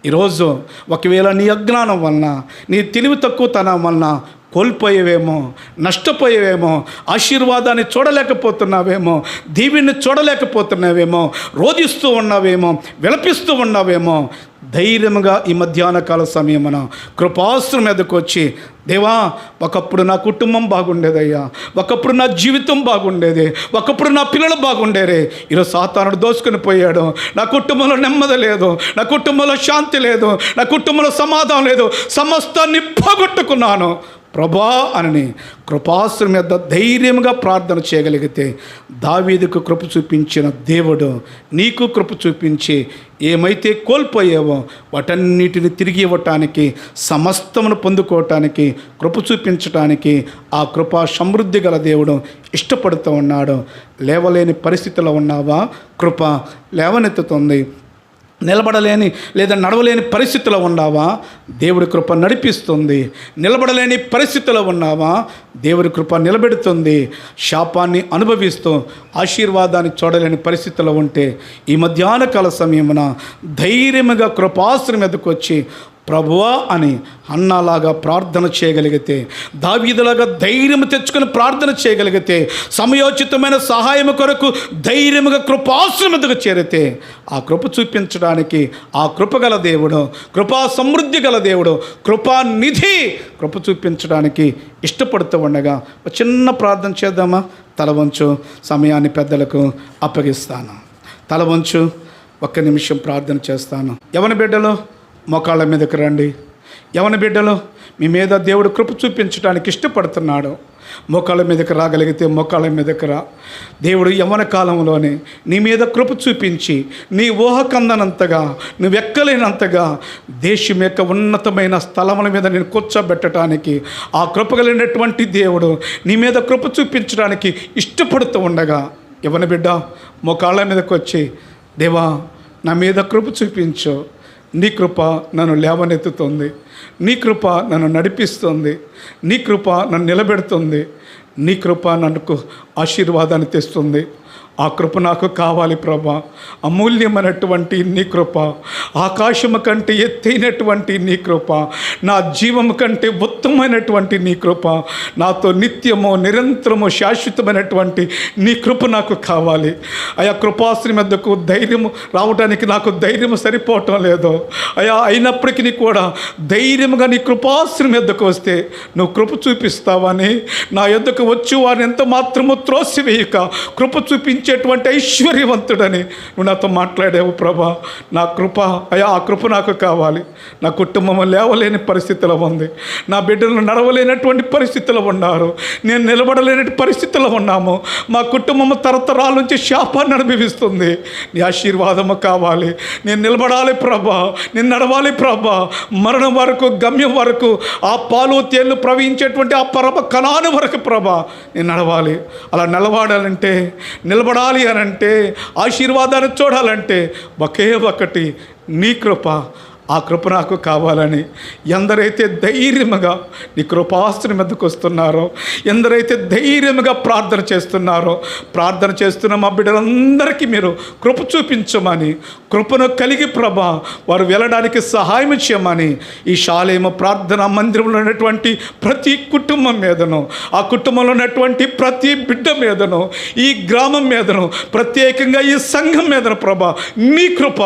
ఈరోజు ఒకవేళ నీ అజ్ఞానం వలన, నీ తెలివి తక్కువతనం వలన కోల్పోయేవేమో, నష్టపోయేవేమో, ఆశీర్వాదాన్ని చూడలేకపోతున్నావేమో, దీవెని చూడలేకపోతున్నావేమో, రోధిస్తూ ఉన్నావేమో, విలపిస్తూ ఉన్నావేమో, ధైర్యంగా ఈ మధ్యాహ్న కాల సమయమున కృపాశ్రం మీదకు వచ్చి, దేవా ఒకప్పుడు నా కుటుంబం బాగుండేదయ్యా, ఒకప్పుడు నా జీవితం బాగుండేది, ఒకప్పుడు నా పిల్లలు బాగుండేరే, ఈరోజు సాతానుడు దోసుకొని పోయాడు. నా కుటుంబంలో నెమ్మది లేదు, నా కుటుంబంలో శాంతి లేదు, నా కుటుంబంలో సమాధానం లేదు, సమస్తాన్ని పోగొట్టుకున్నాను ప్రభా అని కృపాశ్రం మీద ధైర్యంగా ప్రార్థన చేయగలిగితే, దావీదుకు కృప చూపించిన దేవుడు నీకు కృప చూపించి ఏమైతే కోల్పోయావో వాటన్నిటిని తిరిగి ఇవ్వటానికి, సమస్తమును పొందుకోవటానికి, కృప చూపించటానికి ఆ కృపా సమృద్ధి గల దేవుడు ఇష్టపడుతూ ఉన్నాడు. లేవలేని పరిస్థితిలో ఉన్నావా? కృప లేవనెత్తుతుంది. నిలబడలేని లేదా నడవలేని పరిస్థితిలో ఉన్నావా? దేవుడి కృప నడిపిస్తుంది. నిలబడలేని పరిస్థితిలో ఉన్నావా? దేవుడి కృప నిలబెడుతుంది. శాపాన్ని అనుభవిస్తూ ఆశీర్వాదాన్ని చూడలేని పరిస్థితిలో ఉంటే ఈ మధ్యాహ్న కాల సమయమున ధైర్యముగా కృపాశ్రయం మీదకు వచ్చి ప్రభువా అని అన్నలాగా ప్రార్థన చేయగలిగితే, దావీదులాగా ధైర్యం తెచ్చుకొని ప్రార్థన చేయగలిగితే, సమయోచితమైన సహాయం కొరకు ధైర్యముగా కృపాశ్రయం మీదకు చేరితే, ఆ కృప చూపించడానికి ఆ కృపగల దేవుడు, కృపా సమృద్ధి గల దేవుడు, కృపానిధి కృప చూపించడానికి ఇష్టపడుతూ ఉండగా ఒక చిన్న ప్రార్థన చేద్దామా? తల వంచు. సమయాన్ని పెద్దలకు అప్పగిస్తాను. తల వంచు. ఒక్క నిమిషం ప్రార్థన చేస్తాను. యవన బిడ్డలు మోకాళ్ళ మీదకి రండి. యవన బిడ్డలు, మీ మీద దేవుడు కృప చూపించడానికి ఇష్టపడుతున్నాడు. మోకాళ్ళ మీదకి రాగలిగితే మోకాళ్ళ మీదకి రా. దేవుడు యవన కాలంలోనే నీ మీద కృప చూపించి, నీ ఊహకందనంతగా, నువ్వు ఎక్కలేనంతగా దేశం యొక్క ఉన్నతమైన స్థలముల మీద నేను కూర్చోబెట్టడానికి ఆ కృప కలిగినటువంటి దేవుడు నీ మీద కృప చూపించడానికి ఇష్టపడుతూ ఉండగా, యవన బిడ్డ మోకాళ్ళ మీదకి వచ్చి, దేవా నా మీద కృప చూపించు, నీ కృప నన్ను లేవనెత్తుతుంది, నీ కృప నన్ను నడిపిస్తుంది, నీ కృప నన్ను నిలబెడుతుంది, నీ కృప నన్ను ఆశీర్వాదాన్ని తెస్తుంది. ఆ కృప నాకు కావాలి ప్రభా. అమూల్యమైనటువంటి నీ కృప, ఆకాశము కంటే ఎత్తైనటువంటి నీ కృప, నా జీవము కంటే ఉత్తమమైనటువంటి నీ కృప, నాతో నిత్యము నిరంతరము శాశ్వతమైనటువంటి నీ కృప నాకు కావాలి. అయా కృపాశ్రీ మీదకు ధైర్యము రావడానికి నాకు ధైర్యము సరిపోవటం లేదు అయా. అయినప్పటికీ కూడా ధైర్యముగా నీ కృపాశ్రీ మీదకు వస్తే నువ్వు కృప చూపిస్తావని, నా యొద్దకు వచ్చి వారిని ఎంత మాత్రము త్రోసివేయక కృప చూపించేటువంటి ఐశ్వర్యవంతుడని నువ్వు నాతో మాట్లాడావు ప్రభా. నా కృప అయ్యా, ఆ కృప నాకు కావాలి. నా కుటుంబం లేవలేని పరిస్థితిలో ఉంది, నా బిడ్డలు నడవలేనటువంటి పరిస్థితిలో ఉన్నారు, నేను నిలబడలేని పరిస్థితిలో ఉన్నాము, మా కుటుంబము తరతరాల నుంచి శాపాన్ని అనుభవిస్తుంది. నీ ఆశీర్వాదము కావాలి. నేను నిలబడాలి ప్రభా, నేను నడవాలి ప్రభా, మరణం వరకు, గమ్యం వరకు, ఆ పాలు తేళ్లు ప్రవహించేటువంటి ఆ పరమ కణాను వరకు ప్రభా నేను నడవాలి. అలా నిలబడాలంటే, నిలబడాలి అని అంటే, ఆశీర్వాదాన్ని చూడాలంటే ఒకే ఒకటి నీ కృప. ఆ కృప నాకు కావాలని ఎందరైతే ధైర్యముగా నీ కృపాస్త్రం మీదకు వస్తున్నారో, ఎందరైతే ధైర్యముగా ప్రార్థన చేస్తున్నారో, ప్రార్థన చేస్తున్న మా బిడ్డలందరికీ మీరు కృప చూపించమని, కృపను కలిగి ప్రభా వారు వెళ్ళడానికి సహాయం చేయమని, ఈ శాలేమ ప్రార్థనా మందిరంలో ఉన్నటువంటి ప్రతి కుటుంబం మీదను, ఆ కుటుంబంలో ఉన్నటువంటి ప్రతి బిడ్డ మీదను, ఈ గ్రామం మీదను, ప్రత్యేకంగా ఈ సంఘం మీదను ప్రభా నీ కృప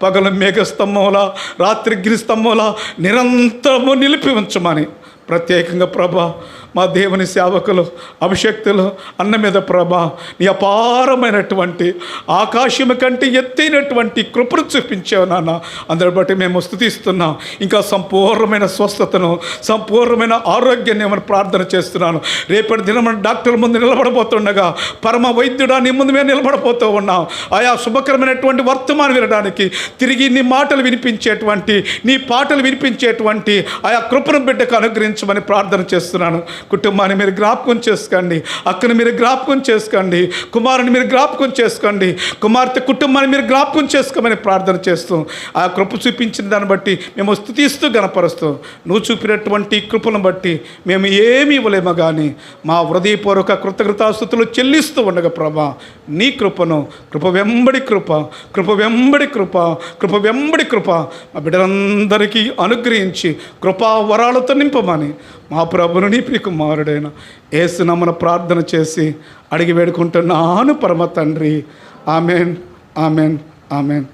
పగలు మేఘస్తంభంలా, రాత్రి గిరిస్తంభంలా నిరంతరము నిలిపి ఉంచమని ప్రత్యేకంగా ప్రభా మా దేవుని సేవకులు అభిషక్తులు అన్న మీద ప్రభా నీ అపారమైనటువంటి ఆకాశము కంటే ఎత్తైనటువంటి కృపను చూపించావు నాన్న. అందరి బట్టి మేము స్తుతిస్తున్నాం. ఇంకా సంపూర్ణమైన స్వస్థతను సంపూర్ణమైన ఆరోగ్యాన్ని ఏమని ప్రార్థన చేస్తున్నాను. రేపటి దినం డాక్టర్ ముందు నిలబడబోతుండగా పరమ వైద్యుడా నీ ముందు మేము నిలబడబోతూ ఉన్నాం. ఆయా శుభకరమైనటువంటి వర్తమానం వినడానికి తిరిగి నీ మాటలు వినిపించేటువంటి నీ పాటలు వినిపించేటువంటి ఆయా కృపను బిడ్డకు అనుగ్రహించమని ప్రార్థన చేస్తున్నాను. కుటుంబాన్ని మీరు జ్ఞాపకం చేసుకోండి. అక్కని మీరు జ్ఞాపకం చేసుకోండి. కుమారుని మీరు జ్ఞాపకం చేసుకోండి. కుమార్తె కుటుంబాన్ని మీరు జ్ఞాపకం చేసుకోమని ప్రార్థన చేస్తూ ఆ కృప చూపించిన దాన్ని బట్టి మేము స్తుతిస్తూ గణపరుస్తూ నువ్వు చూపినటువంటి కృపను బట్టి మేము ఏమీ ఇవ్వలేమో కానీ మా హృదయపూర్వక కృతజ్ఞతాస్తుతులు చెల్లిస్తూ ఉండగా ప్రభా నీ కృపను కృప వెంబడి కృప కృప వెంబడి కృప కృప వెంబడి కృప మా బిడ్డలందరికీ అనుగ్రహించి కృపా వరాలతో నింపమని మా ప్రభువును నీ ప్రియ కుమారుడైన యేసునామమున ప్రార్థన చేసి అడిగి వేడుకుంటున్నాను పరమ తండ్రి. Amen amen amen.